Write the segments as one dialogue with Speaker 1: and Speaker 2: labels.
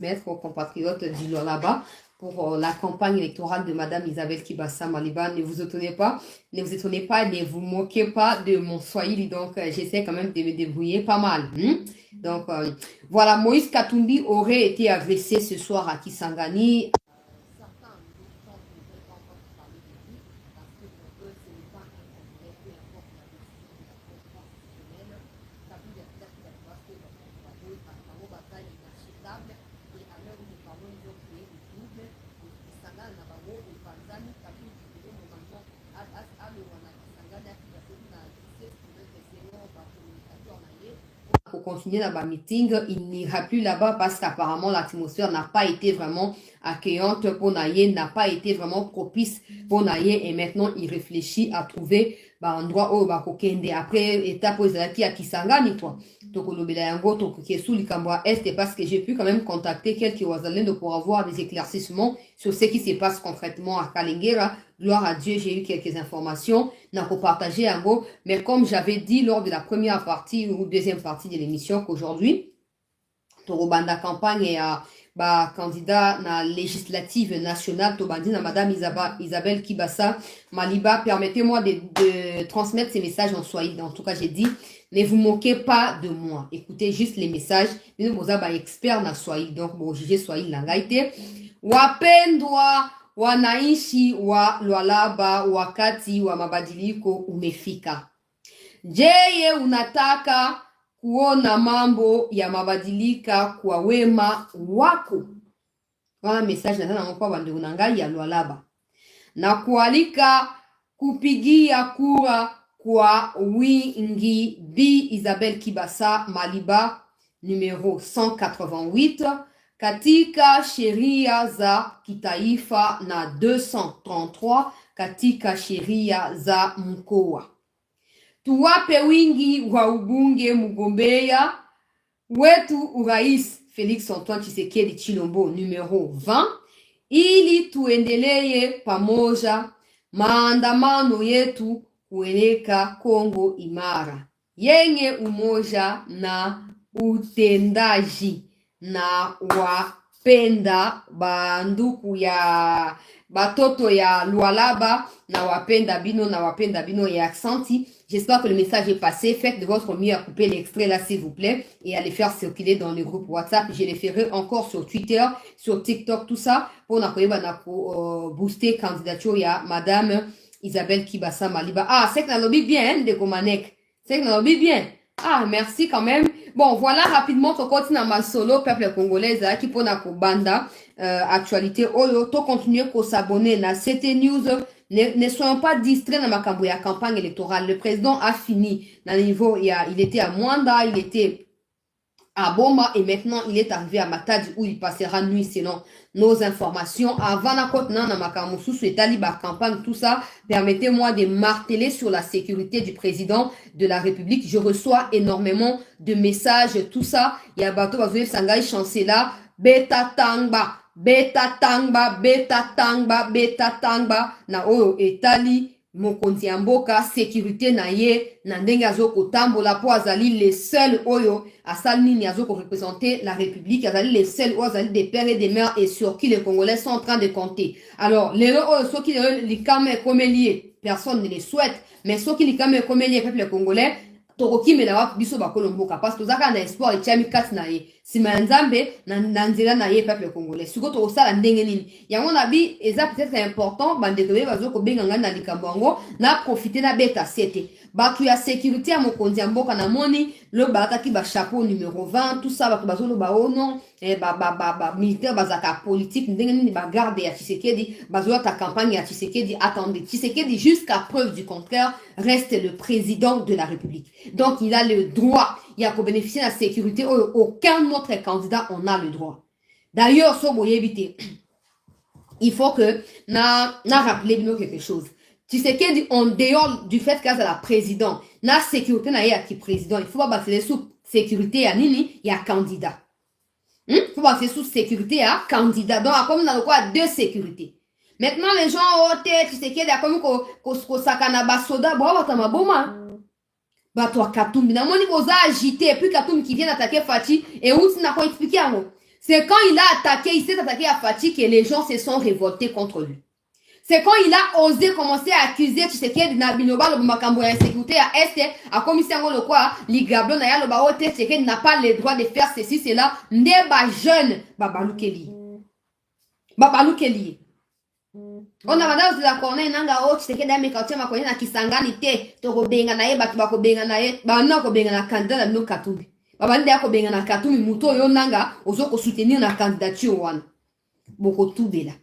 Speaker 1: mettre aux compatriotes du là-bas pour la campagne électorale de Madame Isabelle Kibassa Maliba. Ne vous étonnez pas, ne vous étonnez pas, ne vous moquez pas de mon swahili. Donc, j'essaie quand même de me débrouiller pas mal. Donc, voilà, Moïse Katumbi aurait été agressé ce soir à Kisangani. Pour continuer dans ma meeting, il n'ira plus là-bas parce qu'apparemment l'atmosphère n'a pas été vraiment accueillante pour Naye, n'a pas été vraiment propice pour Naye, et maintenant il réfléchit à trouver un endroit où Kokende. Après, étape aux qui à Kisangani, quoi. Donc, est parce que j'ai pu quand même contacter quelques Ouazalendo pour avoir des éclaircissements sur ce qui se passe concrètement à Kalingera. Gloire à Dieu, j'ai eu quelques informations, n'a pas partagé un mot, mais comme j'avais dit lors de la première partie ou deuxième partie de l'émission qu'aujourd'hui, Torobanda campagne et candidat na législative nationale, Tobandi na Madame Isabelle Kibassa Maliba, permettez-moi de transmettre ces messages en swahili. En tout cas, j'ai dit, ne vous moquez pas de moi. Écoutez juste les messages. Nous sommes experts na swahili, donc bon, jugez swahili langaite. Wapendwa wanaishi wa Lualaba, wakati wa mabadiliko umefika. Je, unataka kuona mambo ya mabadilika kwa wema wako? Wana message na sana kwa bande unangai ya Lualaba. Na kualika kupigia kura kwa wingi Bi Isabelle Kibassa Maliba numero 188 katika sheria za kitaifa na 233 katika sheria za mkoa. Tuwape wingi wa ubunge mgombea wetu urais Felix Antoine Tshisekedi Chilombo numero 20 ili tuendelee pamoja maandamano yetu kueleka Kongo imara yenye umoja na utendaji, na wapenda banduku ya batoto ya Lualaba na wapenda bino ya Accenti. J'espère que le message est passé. Faites de votre mieux à couper l'extrait là, s'il vous plaît, et à les faire circuler dans le groupe WhatsApp. Je les ferai encore sur Twitter, sur TikTok, tout ça, pour booster candidature ya Madame Isabelle Kibassa Maliba. Ah, c'est que n'a bien, de Komanek. C'est que n'a bien. Ah, merci quand même. Bon, voilà rapidement, on continue à ma solo, peuple congolais, qui pour na banda, actualité, to continuer pour s'abonner à cette news. Ne soyons pas distraits dans ma campagne électorale. Le président a fini dans le niveau, il était à Mwanda, il était à Boma, et maintenant il est arrivé à Matadi où il passera nuit selon nos informations. Avant la côte dans ma campagne, tout ça, permettez-moi de marteler sur la sécurité du président de la République. Je reçois énormément de messages, tout ça. Il y a Bato Bazoé Sangai chancela, Beta Tangba, Beta Tangba, Beta Tangba, Beta Tangba, na oyo etali mokonzi ya mboka sécurité na ye na ndenge azoko tambola po azali les seuls oyo asali nini azoko représenter la République, azali les seuls oyo azali des pères et des mères et sur qui les Congolais sont en train de compter. Alors les oyo soki les kame komelier, personne ne les souhaite, mais soki les kame komelier peuple congolais toroki mela wa biso bakolomboka parce que zaka na espoir etiami kati na ye sima nzambe na nzela na ye peuple congolais siko to sala ndenge nini yango na bi eza peut-être important bandeko be bazo ko benga ngana na likambo yango na profiter na beta sete batu ya sécurité ya mokonzi ya mboka na moni le bataki ba chapeau numéro 20 tout ça batu bazo lo ba ono militaire bazaka politique ndenge nini ba garde ya Tshisekedi bazo ta campagne ya Tshisekedi. Attendez, Tshisekedi jusqu'à preuve du contraire reste le président de la République, donc il a le droit, il a pour bénéficier de la sécurité aucun autre candidat on a le droit. D'ailleurs so boye éviter, il faut que na rappeler nous quelque chose. Tshisekedi en dehors du fait qu'il y a la président na sécurité na ya qui président, il faut pas baser sous sécurité ya nini ya candidat. Il faut baser sous sécurité ya candidat. Donc comme dans le quoi deux sécurités. Maintenant les gens au tête Tshisekedi a comme ko sakana basoda bo batama boma. Bato Katumbi na moni boza agité, puis Katumbi qui vient attaquer Fati et où tu n'as pas expliqué à moi. C'est quand il s'est attaqué à Fachi que les gens se sont révoltés contre lui. C'est quand il a osé commencer à accuser Tshisekedi na binoba le makambo ya insécurité à Est, à commissaire le quoi, l'igablo na ya le baote Tshisekedi n'a pas le droit de faire ceci, cela, ndeba jeune, babalukeli. Babalukeli. On a madame de la corne nanga o Tshisekedi amekautia makonye na Kisangani te, toko benga na ye, batu bako benga na ye, ba na ko benga na candidat na no Katumbi. Babandi ya ko benga na Katumbi, muto yo nanga, ozo ko soutenir na candidature wana. Boko tubela.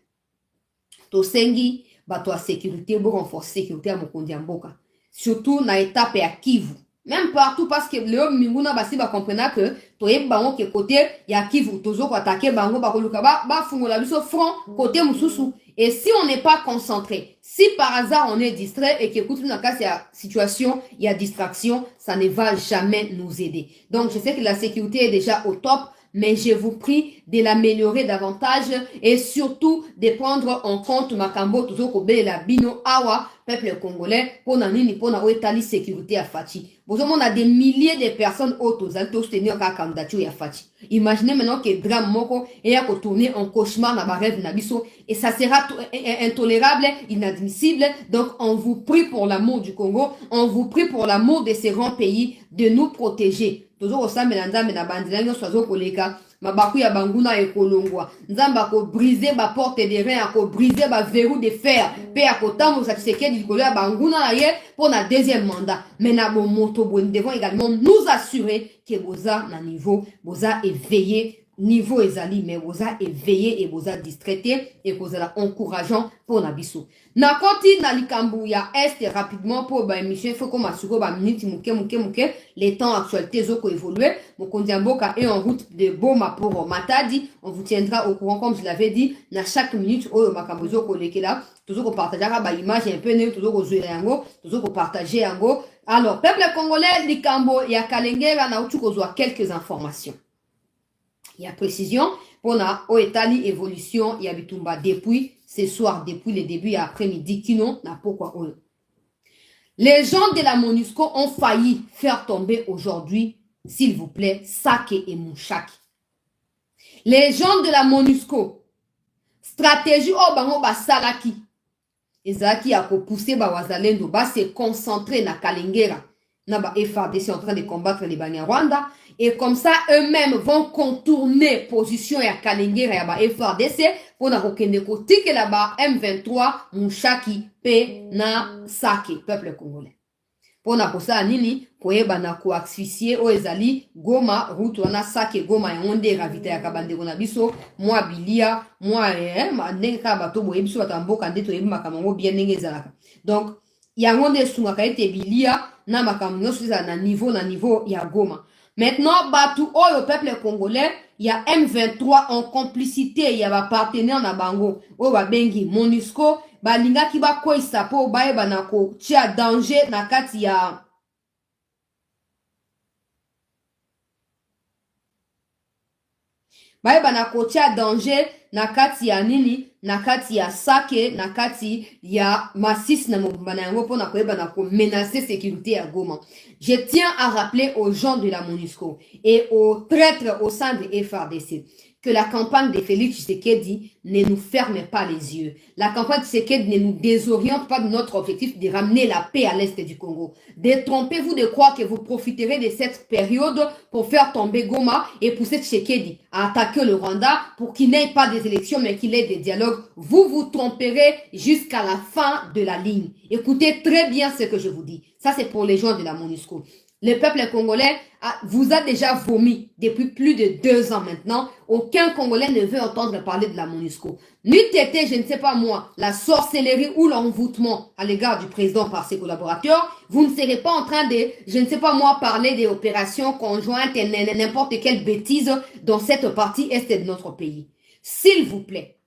Speaker 1: Tosengi bato a sécurité pour renforcer sécurité à Mokondi Mboka. Surtout na étape à Kivu. Même partout parce que le Minguna basi ba comprendre que toye bango ke côté ya Kivu tozo ko attaquer bango ba koluka ba fungola biso front côté mususu. Et si on n'est pas concentré, si par hasard on est distrait et qu'écoute dans cas il situation, il y a distraction, ça ne va jamais nous aider. Donc je sais que la sécurité est déjà au top. Mais je vous prie de l'améliorer davantage et surtout de prendre en compte Makambo toujours kobe la bino awa peuple congolais pour nanini pour na etali sécurité à Fachi. Vous on a des milliers de personnes autour soutenir la candidature à Fachi. Imaginez maintenant que drame moko et à tourner en cauchemar na barève na biso et ça sera intolérable, inadmissible. Donc on vous prie pour l'amour du Congo, on vous prie pour l'amour de ces grands pays de nous protéger. Toujours au sein de la bandine, soiseau koleka, ma baku ya banguna et kolongwa. Nzamba ko briser ma porte de rein, ko briser ma verrou de fer. Pe à côté, vous satisfaites du kolé à banguna ailleurs pour la deuxième mandat. Mais na bon moto, nous devons également nous assurer que Boza na niveau, Boza est veillé. Niveau ezali mais boza éveillé et boza distraité et boza encourageant pour nabiso. Na koti na likambu ya est rapidement pour ba émission faut comme asuko ba minute muke les temps actualités zoko évoluer. Mokondi Mboka est en route de Boma pour Matadi. On vous tiendra au courant comme je l'avais dit na chaque minute au makambo zoko lekela toujours ko partager ba image un peu ne toujours ko jouer yango toujours ko partager yango. Alors peuple congolais likambo ya Kalengera na utu ko zo quelques informations. Il y a précision pour la Oetali évolution il y a bitumba depuis ce soir depuis le début et après-midi kino na pourquoi les gens de la MONUSCO ont failli faire tomber aujourd'hui s'il vous plaît Sake et Mouchaki. Les gens de la MONUSCO stratégie au bango ba salaki ezaki a ko pousser ba wazalendo ba se concentrer na Kalengera na ba FARDC en train de combattre les Banyarwanda. Et comme ça, eux-mêmes vont contourner position ya Kalengera ya ba FARDC pour na kokende kotique là-bas M23 Mouchaki pe na Sake peuple congolais. Pour na posa nini koyeba na ko asphyxier o ezali Goma route wana Sake Goma yonde ravita ya kabande kona biso moi bilia moi ma ndeka bato boye biso batamboka ndeto yeba kamango bien ndenge ezalaka. Donc yango sunga kaite bilia na makambo nyonso na niveau ya Goma. Maintenant, Batou, le peuple congolais, il y a M23 en complicité, il y a un partenaire na bango, bengi MONUSCO, linga ki ba ko isapo ba banako, tia danger na kati ya banako tia danger na kati ya nini, na kati ya Sake, na kati ya Massis na mobana yango po na koyeba na ko menacer sécurité ya Goma. Je tiens à rappeler aux gens de la MONUSCO et aux traîtres au sein de FARDC que la campagne de Félix Tshisekedi ne nous ferme pas les yeux. La campagne de Tshisekedi ne nous désoriente pas de notre objectif de ramener la paix à l'est du Congo. Détrompez-vous de croire que vous profiterez de cette période pour faire tomber Goma et pousser Tshisekedi à attaquer le Rwanda pour qu'il n'ait pas des élections mais qu'il ait des dialogues. Vous vous tromperez jusqu'à la fin de la ligne. Écoutez très bien ce que je vous dis. Ça, c'est pour les gens de la MONUSCO. Le peuple congolais vous a déjà vomi depuis plus de 2 ans maintenant. Aucun Congolais ne veut entendre parler de la MONUSCO. N'eût été, je ne sais pas moi, la sorcellerie ou l'envoûtement à l'égard du président par ses collaborateurs, vous ne serez pas en train de, je ne sais pas moi, parler des opérations conjointes et n'importe quelle bêtise dans cette partie est de notre pays. S'il vous plaît,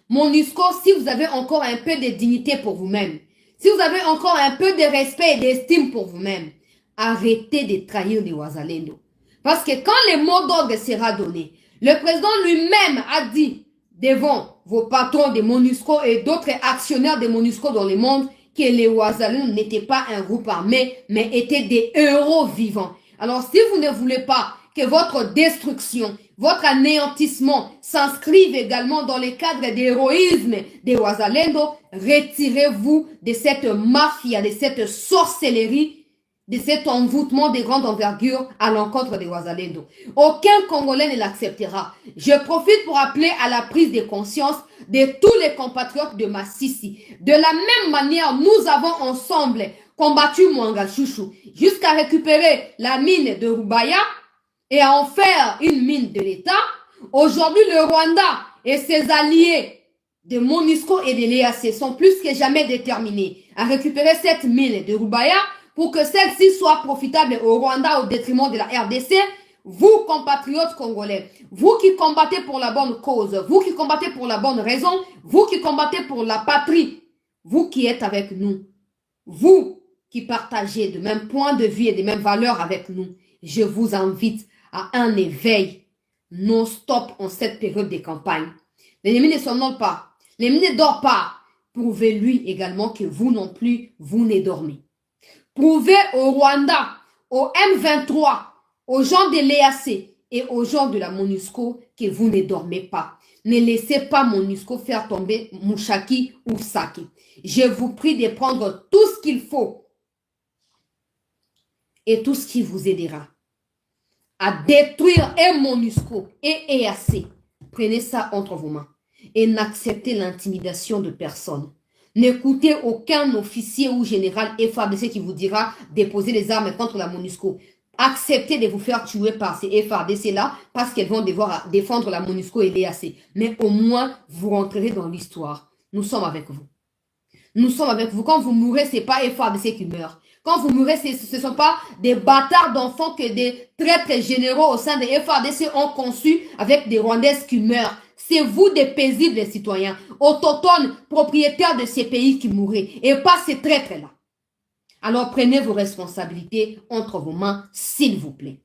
Speaker 1: MONUSCO, si vous avez encore un peu de dignité pour vous-même, si vous avez encore un peu de respect et d'estime pour vous-même, arrêtez de trahir les Wazalendo. Parce que quand le mot d'ordre sera donné, le président lui-même a dit devant vos patrons de MONUSCO et d'autres actionnaires de MONUSCO dans le monde que les Wazalendo n'étaient pas un groupe armé, mais étaient des héros vivants. Alors si vous ne voulez pas que votre destruction, votre anéantissement s'inscrive également dans le cadre d'héroïsme des Wazalendo, retirez-vous de cette mafia, de cette sorcellerie, de cet envoûtement de grande envergure à l'encontre des Wazalendo. Aucun Congolais ne l'acceptera. Je profite pour appeler à la prise de conscience de tous les compatriotes de Massissi. De la même manière, nous avons ensemble combattu Mwanga Chouchou jusqu'à récupérer la mine de Rubaya et à en faire une mine de l'État. Aujourd'hui, le Rwanda et ses alliés de MONUSCO et de l'EAC sont plus que jamais déterminés à récupérer cette mine de Rubaya pour que celle-ci soit profitable au Rwanda au détriment de la RDC. Vous, compatriotes congolais, vous qui combattez pour la bonne cause, vous qui combattez pour la bonne raison, vous qui combattez pour la patrie, vous qui êtes avec nous, vous qui partagez de même point de vue et de mêmes valeurs avec nous, je vous invite à un éveil non-stop en cette période de campagne. L'ennemi ne somnole pas, l'ennemi ne dort pas. Prouvez-lui également que vous non plus, vous ne dormez. Prouvez au Rwanda, au M23, aux gens de l'EAC et aux gens de la MONUSCO que vous ne dormez pas. Ne laissez pas MONUSCO faire tomber Mouchaki ou Saki. Je vous prie de prendre tout ce qu'il faut et tout ce qui vous aidera à détruire et MONUSCO et EAC. Prenez ça entre vos mains et n'acceptez l'intimidation de personne. N'écoutez aucun officier ou général FARDC qui vous dira déposer les armes contre la MONUSCO. Acceptez de vous faire tuer par ces FARDC-là parce qu'elles vont devoir défendre la MONUSCO et l'EAC. Mais au moins, vous rentrerez dans l'histoire. Nous sommes avec vous. Nous sommes avec vous. Quand vous mourrez, ce n'est pas FARDC qui meurt. Quand vous mourrez, ce ne sont pas des bâtards d'enfants que des traîtres généraux au sein des FARDC ont conçus avec des Rwandaises qui meurent. C'est vous des paisibles citoyens, autochtones, propriétaires de ces pays qui mourrez, et pas ces traîtres-là. Alors prenez vos responsabilités entre vos mains, s'il vous plaît.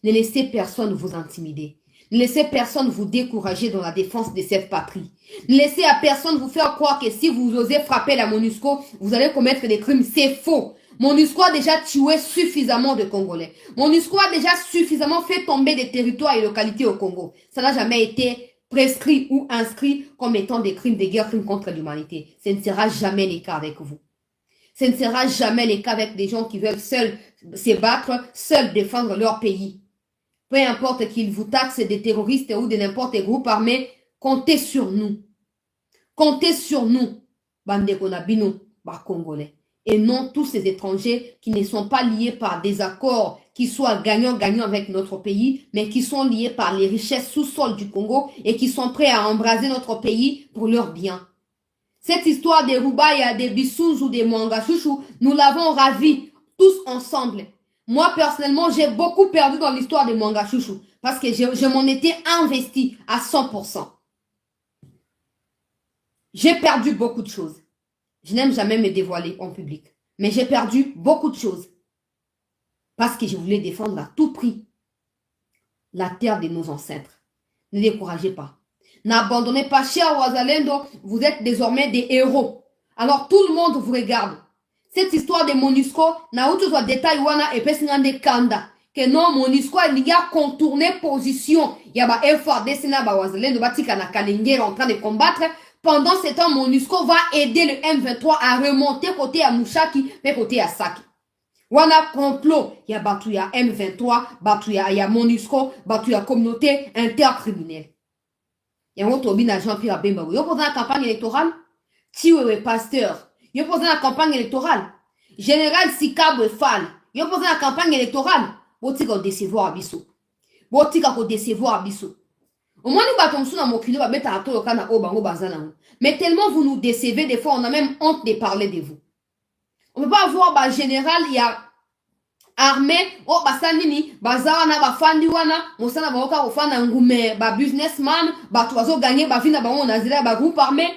Speaker 1: Ne laissez personne vous intimider. Ne laissez personne vous décourager dans la défense de cette patrie. Ne laissez à personne vous faire croire que si vous osez frapper la MONUSCO, vous allez commettre des crimes. C'est faux. MONUSCO a déjà tué suffisamment de Congolais. MONUSCO a déjà suffisamment fait tomber des territoires et localités au Congo. Ça n'a jamais été prescrit ou inscrit comme étant des crimes de guerre, crimes contre l'humanité. Ce ne sera jamais le cas avec vous. Ce ne sera jamais le cas avec des gens qui veulent seuls se battre, seuls défendre leur pays. Peu importe qu'ils vous taxent des terroristes ou de n'importe quel groupe armé, comptez sur nous. Comptez sur nous, Bande Konabino, Congolais. Et non tous ces étrangers qui ne sont pas liés par des accords qui soient gagnants-gagnants avec notre pays, mais qui sont liés par les richesses sous-sol du Congo et qui sont prêts à embraser notre pays pour leur bien. Cette histoire des Rubaya, des Bissouzou, des Mwanga Chouchou, nous l'avons ravi tous ensemble. Moi, personnellement, j'ai beaucoup perdu dans l'histoire des Mwanga Chouchou parce que je m'en étais investi à 100%. J'ai perdu beaucoup de choses. Je n'aime jamais me dévoiler en public. Mais j'ai perdu beaucoup de choses. Parce que je voulais défendre à tout prix la terre de nos ancêtres. Ne découragez pas. N'abandonnez pas, cher Wazalendo, vous êtes désormais des héros. Alors tout le monde vous regarde. Cette histoire de MONUSCO, n'a autre soit détail wana et pesingande kanda. Que non, MONUSCO il y a contourné position. Il y a ba FARDC na ba Wazalendo batika na Kalengera en train de combattre. Pendant ce temps, MONUSCO va aider le M23 à remonter côté à Mouchaki, mais côté à Saki. Wana complot, il y a battu, il y a M23, battu, il y a MONUSCO, battu, il y a communauté intercriminelle. Il y a un autre bin agent Pierre Bemba. Il y a posé la campagne électorale. Tiwewe pasteur. Il y a posé la campagne électorale. Général Sikabwe Fall. Il y a posé la campagne électorale. Botika ko décevoir Abisso. Botika ko décevoir Abisso. Au moins, nous battons sous mon culot, mais tellement vous nous décevez, des fois, on a même honte de parler de vous. On ne peut pas avoir, bah, général, il y a armée, oh, bah, sanini, bah, zawana, bah, fandiwana, monsana, bah, oka, ofana, ngume, bah, businessman, bah, toiseau gagné, bah, vina, bah, on a zéla, bah, groupe armé.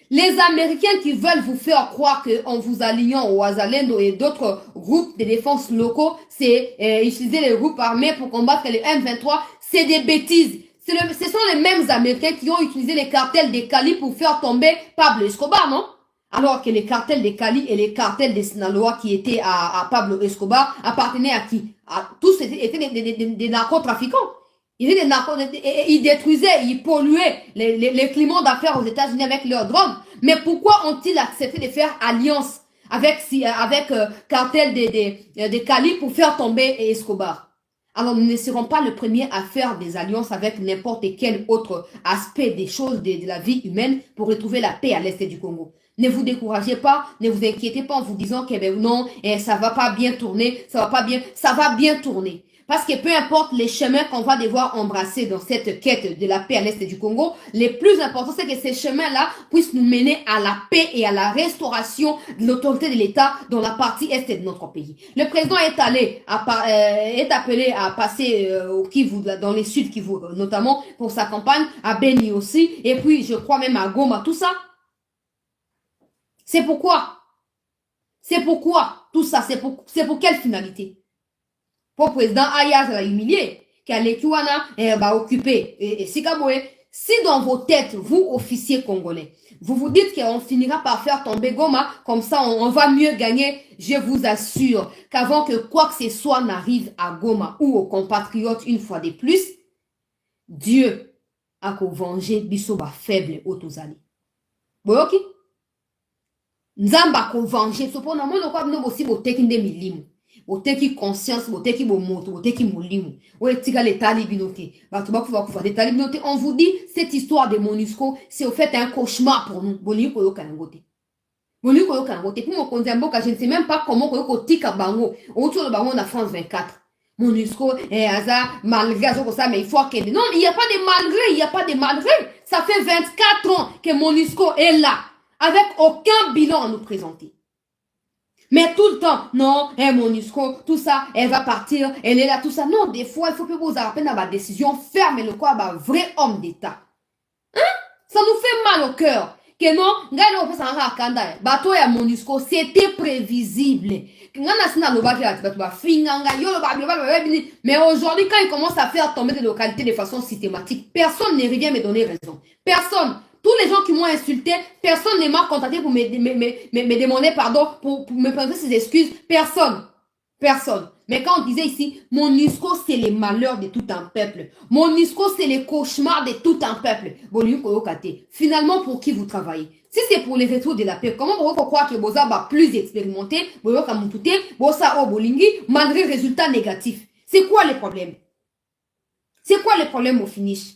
Speaker 1: Les Américains qui veulent vous faire croire qu'en vous alignant au Wazalendo et d'autres groupes de défense locaux, c'est utiliser les groupes armés pour combattre les M23, c'est des bêtises. Ce sont les mêmes Américains qui ont utilisé les cartels des Cali pour faire tomber Pablo Escobar, non? Alors que les cartels des Cali et les cartels des Sinaloa qui étaient à Pablo Escobar appartenaient à qui? Tous étaient des narcotrafiquants. Ils détruisaient, ils polluaient les climats d'affaires aux États-Unis avec leurs drogues. Mais pourquoi ont-ils accepté de faire alliance avec cartel des Cali pour faire tomber Escobar? Alors, nous ne serons pas le premier à faire des alliances avec n'importe quel autre aspect des choses de la vie humaine pour retrouver la paix à l'est du Congo. Ne vous découragez pas, ne vous inquiétez pas en vous disant que ben non, ça va pas bien tourner, ça va bien tourner. Parce que peu importe les chemins qu'on va devoir embrasser dans cette quête de la paix à l'est du Congo, le plus important, c'est que ces chemins-là puissent nous mener à la paix et à la restauration de l'autorité de l'État dans la partie est de notre pays. Le président est appelé à passer au Kivu, dans les sud Kivu, notamment pour sa campagne, à Beni aussi, et puis je crois même à Goma, tout ça. C'est pourquoi tout ça, c'est pour quelle finalité? Pour le président Ayaz l'a humilié, Kalekiwana va occuper. Et si dans vos têtes, vous, officiers congolais, vous vous dites qu'on finira par faire tomber Goma, comme ça on va mieux gagner, je vous assure qu'avant que quoi que ce soit n'arrive à Goma ou aux compatriotes une fois de plus, Dieu a qu'au venger bisoba faible autozali. Boyoki? Nzamba qu'au venger, cependant, moi, nous avons aussi vos techniques de milimu. Boteki conscience, boteki bomoto, boteki molimu. Ouais, tika les talibinoté. On vous dit, cette histoire de MONUSCO, c'est au fait un cauchemar pour nous. Boni koyo kanangote. Boni koyo kanangote. Pour mon konzemboka, je ne sais même pas comment koyo tika bango. Autour de bango, on a France 24. MONUSCO, malgré ça, mais il faut qu'elle. Non, il n'y a pas de malgré, Ça fait 24 ans que MONUSCO est là, avec aucun bilan à nous présenter. Mais tout le temps, non, MONUSCO, tout ça, elle va partir, elle est là, tout ça. Non, des fois, il faut que vous apprenez à ma décision ferme et le quoi, bah, vrai homme d'État. Hein? Ça nous fait mal au cœur. Que non, bateau et MONUSCO, c'était prévisible. Mais aujourd'hui, quand ils commencent à faire tomber des localités de façon systématique, personne ne revient me donner raison. Personne. Tous les gens qui m'ont insulté, personne ne m'a contacté pour me demander pardon, pour me présenter ses excuses. Personne. Mais quand on disait ici, MONUSCO, c'est les malheurs de tout un peuple. MONUSCO, c'est les cauchemars de tout un peuple. Finalement, pour qui vous travaillez? Si c'est pour les retours de la paix, comment vous croire que Boza va plus expérimenté, malgré résultats négatifs? C'est quoi le problème? C'est quoi le problème au finish?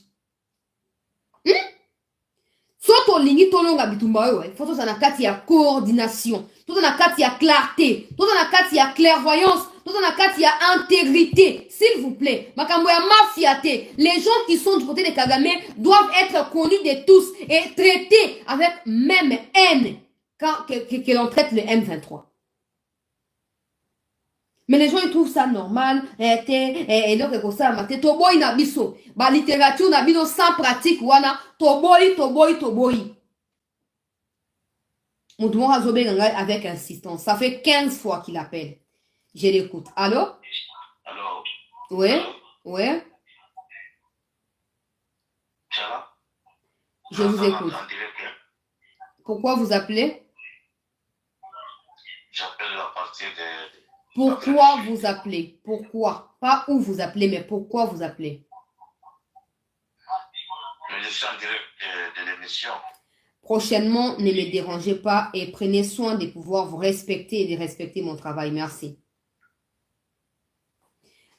Speaker 1: Soto lingi tolonga bitumba wewe, faut ça na kati ya coordination, tout na kati ya clarté, tout na kati ya clairvoyance, tout na kati ya intégrité, s'il vous plaît. Makambo ya mafiaté, les gens qui sont du côté de Kagame doivent être connus de tous et traités avec même haine que l'on traite le M23. Mais les gens ils trouvent ça normal, et donc comme ça maté toboy na biso, ba littérature na biso sans pratique wana toboy. Moudouan Azobé avec insistance. Ça fait 15 fois qu'il appelle. Je l'écoute. Allô?
Speaker 2: Allô?
Speaker 1: Ouais? Ouais? Je vous écoute. Pourquoi vous appelez?
Speaker 2: J'appelle à partir de...
Speaker 1: Pourquoi vous appelez? Pourquoi? Pas où vous appelez, mais pourquoi vous appelez?
Speaker 2: Je suis en direct de l'émission.
Speaker 1: Prochainement, ne me dérangez pas et prenez soin de pouvoir vous respecter et de respecter mon travail. Merci.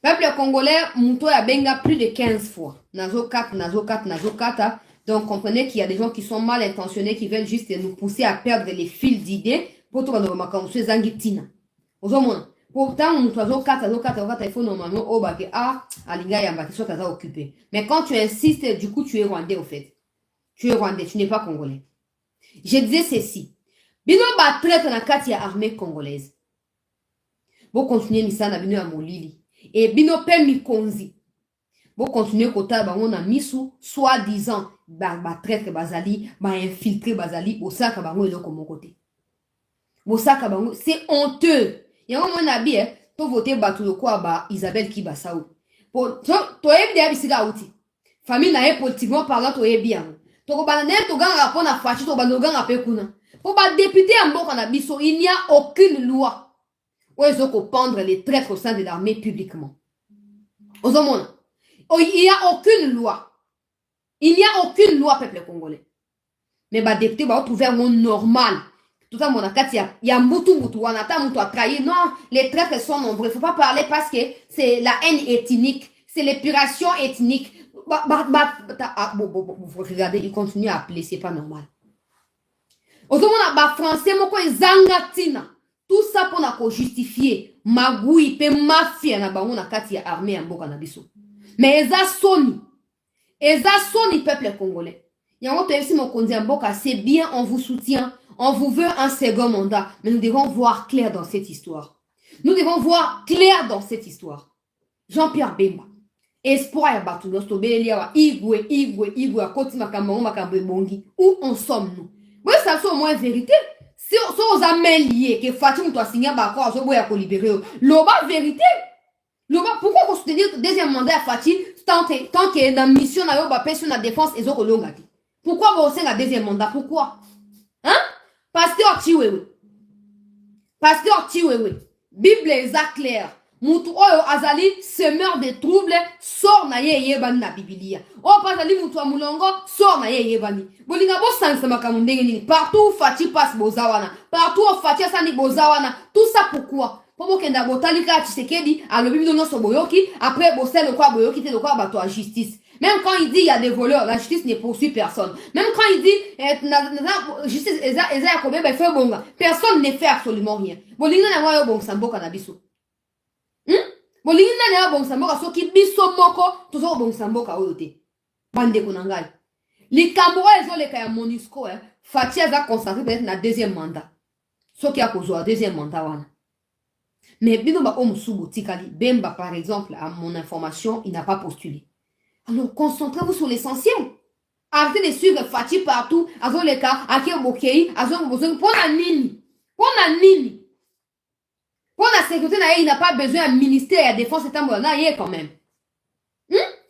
Speaker 1: Peuple congolais, Mouto a benga plus de 15 fois. Nazo 4. Donc, comprenez qu'il y a des gens qui sont mal intentionnés, qui veulent juste nous pousser à perdre les fils d'idées pour tout le monde. Zangitina. Pourtant, Mouto 4, il faut normalement, Alinga Yamba, qui soit occupé. Mais quand tu insistes, du coup, tu es rwandais au fait. Tu es rwandais, tu n'es pas congolais. Je disais ceci. Bino ba traite na kati ya armée congolaise. Bo continuer misana bino ya molili. Et bino pe mikonzi. Bo continuer kota bango na misu, soi-disant, ba traite bazali, ba infiltré bazali, osaka bango eloko mon côté. Osaka bango, c'est honteux. Yango mona bi to voter batu lokwa ba Isabelle Kibasaou. To ebi de bisika outi. Famille na politiquement parlant to ebi yango. To ba na to ganga rapport na fachi to ba no ganga pe kuna. Pour ba député en mboka na biso, il n'y a aucune loi. Où ils ont pendre les traîtres au sein de l'armée publiquement. Ozomona. il n'y a aucune loi. Il n'y a aucune loi, peuple congolais. Mais bah député va trouver un monde normal. Tout ça, mon akati, il y a Mbutu, on attend Mbutu à trahir. Non, les traîtres sont nombreux. Il ne faut pas parler parce que c'est la haine ethnique. C'est l'épuration ethnique. Regardez, il continue à appeler, c'est pas normal. Autrement, bah français, mon quoi, zangatina. Tout ça pour nous justifier. Magui, pe mafia, na ba on akati ya armée en boka na biso. Mais eza soni. Eza soni, peuple congolais. Yango si mon konzi en boka, c'est bien, on vous soutient. On vous veut un second mandat. Mais nous devons voir clair dans cette histoire. Nous devons voir clair dans cette histoire. Jean-Pierre Bemba. Espoir ya batu nos tobelia wa igwe akoti makambo ebongi. Où en sommes-nous? Oui, ça c'est au moins vérité. Si on a main lié que Fatim doit signer bakor à ce pour libérer. Loba vérité. Loba pourquoi on soutenir deuxième mandat à Fatim tant que dans mission na yo ba pension na défense et zo kolongati. Pourquoi vous avez un deuxième mandat? Pourquoi? Hein? Pasteur Tiwewe. Pasteur Tiwewe. Bible est claire. Mutu oyo azali semeur de troubles sort na ye yebani na Biblia. O pasali mutu wa mulongo sort na ye yebani. Bolinga bo sansa makamundenge nini. Partout Fati passe bozawana. Partout Fati asani bozawana. Tout ça pourquoi? Pour kenda botalika Tshisekedi a le bibi no so boyoki après bosel le quoi boyoki te le quoi bato à justice. Même quand il dit il y a des voleurs, la justice ne poursuit personne. Même quand il dit justice eza kobe ba fait bonga, personne ne fait absolument rien. Bolinga na wa yo bon samboka na biso. Bolinga na bon samboka soki biso moko toujours bon samboka oyo te. Bande ko nangai. Likambo ezo le ka ya MONUSCO Fatia za concentré peut-être na deuxième mandat. Soki a kozwa deuxième mandat wana. Mais bino ba omusubu tikali Bemba par exemple à mon information, il n'a pas postulé. Alors concentrez-vous sur l'essentiel. Arrêtez de suivre Fati partout, azo le cas, ake bokei, azo besoin pour la nini. Pour la nini. Pour la sécurité, il n'a pas besoin d'un ministère, il y a défense et tambourna, quand même.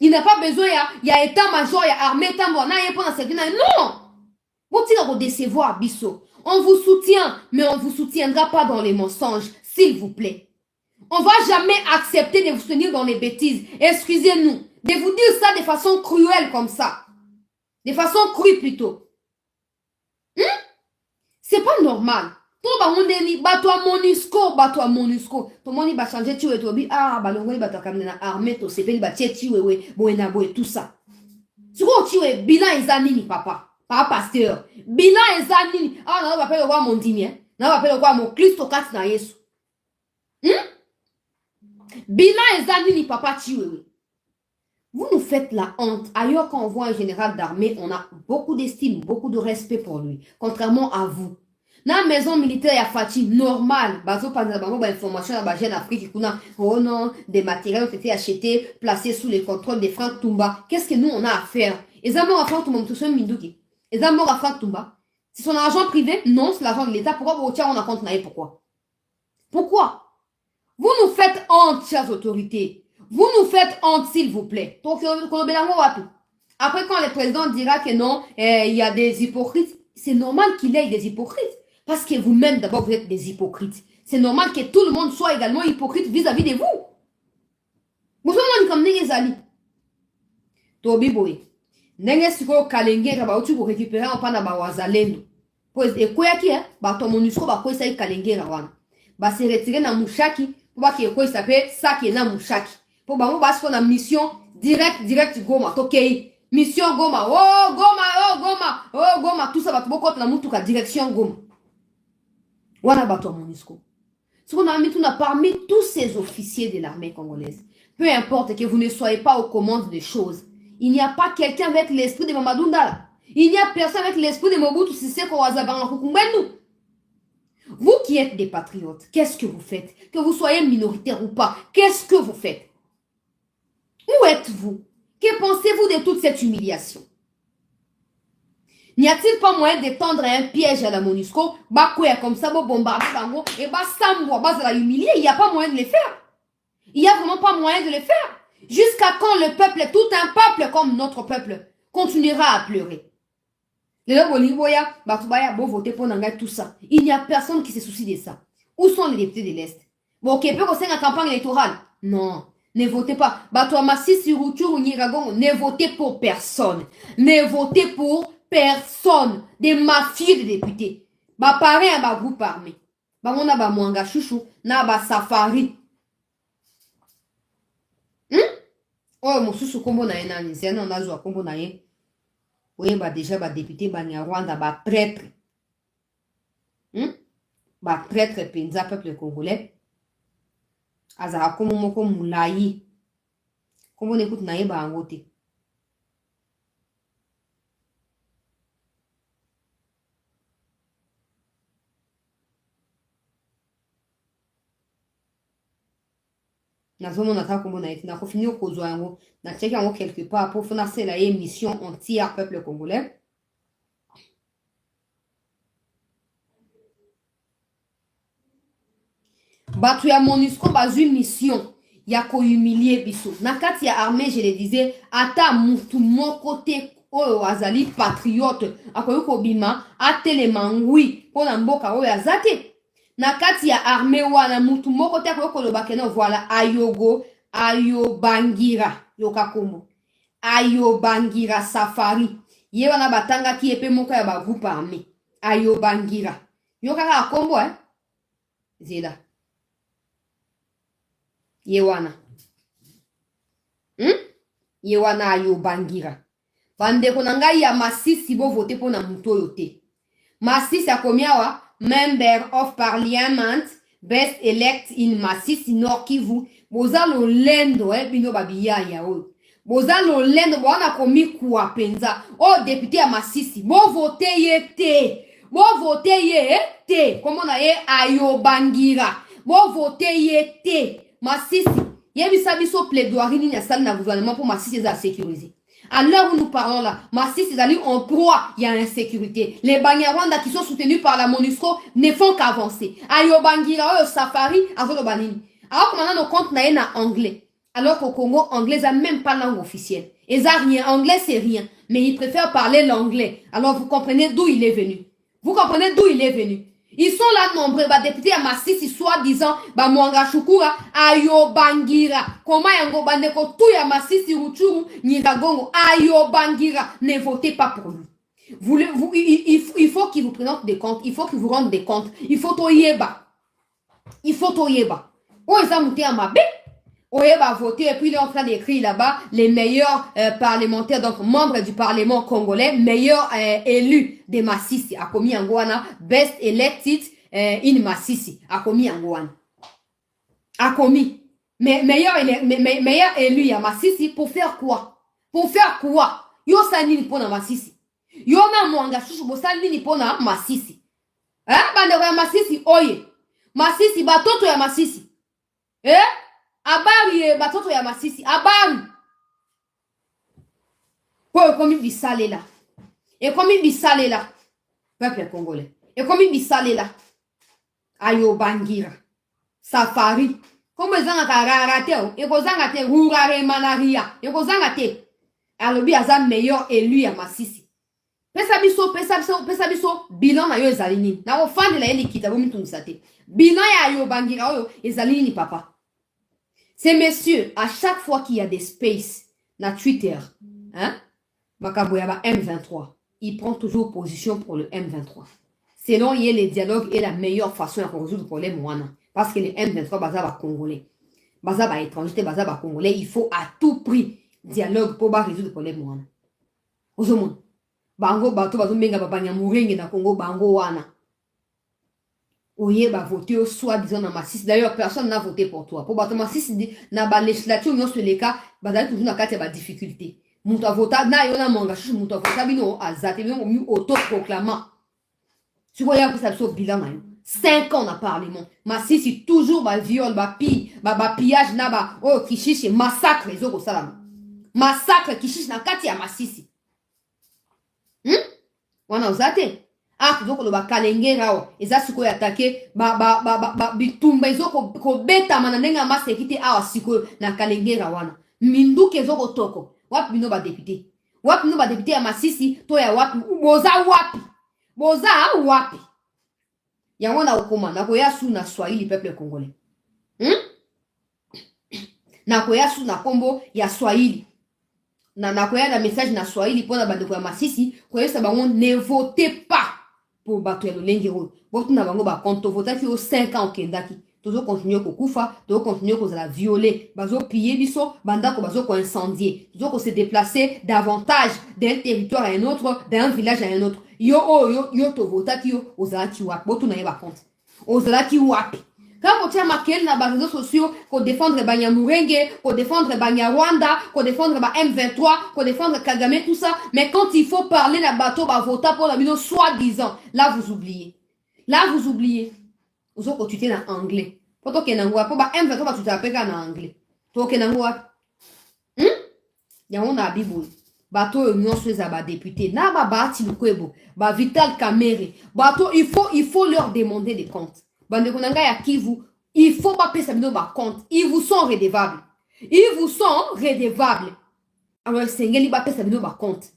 Speaker 1: Il n'a pas besoin, il y a état-major, il y a armée, tambourna, pour la sécurité. Non! Vous tirez décevoir, Bisso. On vous soutient, mais on ne vous soutiendra pas dans les mensonges, s'il vous plaît. On ne va jamais accepter de vous soutenir dans les bêtises. Excusez-nous de vous dire ça de façon cruelle comme ça. De façon crue plutôt. C'est pas normal. Tout le monde bato MONUSCO. Tout le monde va changer tu et tobi. Ah, balongo bato kamena armée to sepeli ba tieti wewe boena boe tout ça. Siko tu es bilan ezanini papa. Papa pasteur. Bilan ezanini. Ah non, on va appeler quoi mon dimien. Non, on va appeler quoi mon Christo kat na Yesu. Bilan ezanini papa tu wewe. Vous nous faites la honte. Ailleurs, quand on voit un général d'armée, on a beaucoup d'estime, beaucoup de respect pour lui. Contrairement à vous. Dans la maison militaire, il y a Fati, normal. Bazo, par exemple, information à la Jeune Afrique, oh non, des matériels ont été achetés, placés sous le contrôle de Franck Toumba. Qu'est-ce que nous, on a à faire? Les amours à Franck Toumba, tout ça, Minduki. Les amours à Franck Toumba. C'est son argent privé? Non, c'est l'argent de l'État. Pourquoi vous retirez, on a compte naïe? Pourquoi? Pourquoi? Vous nous faites honte, chères autorités. Vous nous faites honte, s'il vous plaît. Après, quand le président dira que non, il y a des hypocrites, c'est normal qu'il y ait des hypocrites. Parce que vous-même, d'abord, vous êtes des hypocrites. C'est normal que tout le monde soit également hypocrite vis-à-vis de vous. Vous savez, comme les alliés. Tobi boy. Nenge siko kalenge ka ba uti ko récupérer en pana ba wazalendo. Pues e ko yaki ba to MONUSCO ba ko sai kalenge ra wana. Ba se retirer na mushaki pour ba ke ko sape saki na mushaki. Pour ba mo ba se na mission direct Goma tokei. Mission Goma. Oh Goma, tout ça va beaucoup na mutuka direction Goma. Wana ba to MONUSCO. Ce qu'on a mis tout parmi tous ces officiers de l'armée congolaise. Peu importe que vous ne soyez pas aux commandes des choses. Il n'y a pas quelqu'un avec l'esprit de Mamadou Ndala. Il n'y a personne avec l'esprit de Mobutu Sese Ouazaban Kukumbenu. Vous qui êtes des patriotes, qu'est-ce que vous faites? Que vous soyez minoritaire ou pas, qu'est-ce que vous faites? Où êtes-vous? Que pensez-vous de toute cette humiliation? N'y a-t-il pas moyen de tendre un piège à la MONUSCO? Bakouya comme ça, bombarder Bango, et Bassambo, bas la humilier? Il n'y a pas moyen de le faire. Il n'y a vraiment pas moyen de le faire. Jusqu'à quand le peuple, tout un peuple comme notre peuple, continuera à pleurer? Les gens vont voter pour Nanga, tout ça. Il n'y a personne qui se soucie de ça. Où sont les députés de l'Est? Bon, ok, peut qu'on une campagne électorale? Non. Ne votez pas. Bato Masisi Rutshuru Nyiragongo, ne votez pour personne. Ne votez pour personne. Des mafieux de députés. Ba parrain ba groupe armé. Ba mona ba mwanga chouchou na ba safari. Oh mosusu kombo na ye nani, c'est un azwa kombo na ye. Oye ba déjà ba député ba Rwanda ba prêtre. Ba prêtre penza peuple congolais. Azara komo moko mulayi. Kombo n'écoute na ye ba angote. Nazomona ta kombo na ye na kofini okozwa yango na check yango quelque part pour faire la émission entière peuple congolais. Batu ya MONUSCO bazui mission ya ko humilier biso. Na kati ya armée, je le disais, ata mutu moko te oyo azali patriote akoyo kobima atelema ngwi pona mboka oyo azate. Na kati ya armée wana mutu moko te akoyo koloba keno voilà Ayobangira yoka kombo. Ayobangira Safari. Ye wana batanga ki epe moko ya ba groupe armé. Ayobangira. Yoka ka kombo zela. Yewana. Yewana Ayobangira. Bandeko na ngai ya Masisi bo vote pona muto yote. Masisi akomiawa Member of Parliament Best Elect in Masisi Nord Kivu. Boza lo lendo bino babiya ya oyo. Boza lo lendo bwana komi kuwa penza. O député ya Masisi bo vote ye te. Bo vote ye te. Komo na ye Ayobangira. Bo vote ye te. Masisi, yebisa biso plaidoirie ni na salle na gouvernement pour Masisi za sécuriser. À l'heure où nous parlons là, Masisi est en proie, il y a l'insécurité. Les Banyarwanda qui sont soutenus par la MONUSCO ne font qu'avancer. Ayobangira, Safari, Azolo Banini. Alors que maintenant nos comptes na anglais. Alors qu'au Congo, anglais n'a même pas langue officielle. Et ça rien, anglais c'est rien. Mais ils préfèrent parler l'anglais. Alors vous comprenez d'où il est venu. Vous comprenez d'où il est venu. Ils sont là nombreux, députés à Masisi, soi-disant, Mwanga Shukura, Ayobangira. Comment yango bandeko tout ya Masisi Rutshuru, Nyiragongo, Ayobangira. Ne votez pas pour lui. Il faut qu'il vous présente des comptes. Il faut qu'il vous rende des comptes. Il faut toyeba. Il faut toyeba. Oh, ils ont monté à ma bé. Oyeba voter et puis il est en train d'écrire là-bas les meilleurs parlementaires, donc membres du Parlement congolais, meilleurs élus de Masisi, Akomi Angwana, best elected in Masisi, Akomi Angwana. Akomi. Meilleur élu à Masisi pour faire quoi? Pour faire quoi? Yo sanini pona Masisi. Yo na mwanga chouchou bo sanini pona Masisi. Bandeko ya Masisi oye. Masisi batoto ya Masisi. Abari batoto ya Masisi. Abari. Pour comme il salé là. Et comme il salé là. Peuple congolais. Et comme il salé là. Ayobangira. Safari. Comme ils ont raté. Et qu'ils ont raté. Rurare manaria. Et qu'ils ont raté. Alors, il y a un meilleur élu à Masisi. Pesa biso, bilan na yo ezalini. Na ofande la yeli kita bomi tunisate. Bilan ya Ayobangira oyo ezalini papa. Ces messieurs, à chaque fois qu'il y a des spaces na Twitter, Makaboyaba M23, il prend toujours position pour le M23. Selon il y a les dialogues et la meilleure façon de résoudre le problème, parce que le M23, bazaba congolais, bazaba étranger, bazaba congolais, il faut à tout prix dialogue pour résoudre le problème. Ozomon, bango bato bazo menga babanya murenge na Congo bango wana. Oye, voter soi-disant dans Masisi. D'ailleurs, personne n'a voté pour toi. Pour battre Masisi, dans la législature, nous sur les cas, toujours dans la difficulté. Mouta vota, na yona manga, mouta vota, bino, azate, bino, mu auto-proclamant. Tu vois, il y a ça sur bilan, 5 ans dans le Parlement. Masisi, toujours, viol, pillage, oh, kishishi, massacre, les autres, salam. Massacre, kishishi, na kati ya Masisi. Wana uzate. Kizoko lo bakalengera o eza siko ya attaquer bitumba ezoko ko beta mananenga masekite awa siko na kalengera wana minduke ezoko toko wapi bino ba député ya Masisi to ya wapi boza wapi yango na okoma na koya su na Swahili peuple congolais na koya su na kombo ya Swahili na koya na message na Swahili pona bandeko ya Masisi koyesa bango ne votez pas pour bato ya lolenge oyo botu na bango ba compte votaki o 5 ans okendaki tozo continuer kokufa tozo continuer kozala violer bazo piller biso bandako bazo ko incendier tozo ko se déplacer davantage d'un territoire à un autre d'un village à un autre yo to votaki yo ozalaki wapi botu na ye ba compte ozalaki wapi quand on tient maquille na réseaux sociaux qu'on défendre Banyamurenge, qu'on défendre Banyarwanda, qu'on défendre M23, qu'on défendre Kagame, tout ça, mais quand il faut parler na bateau, bah voter pour la vidéo soi-disant, là vous oubliez. Là vous oubliez. Vous avez continué en anglais. Pourtant qu'il y a un pour bah M23 bah tu t'appelles en anglais. Toi qu'il y a un y a un abibou. Bateau union sur les députés. Na ba bati lukwebo, ba Vital Kamerhe. Bateau il faut leur demander des comptes. Bande konanga ya Kivu, il faut pas payer ça par compte. Ils vous sont redevables. Ils vous sont redevables. Alors, c'est un gars qui va payer ça par compte.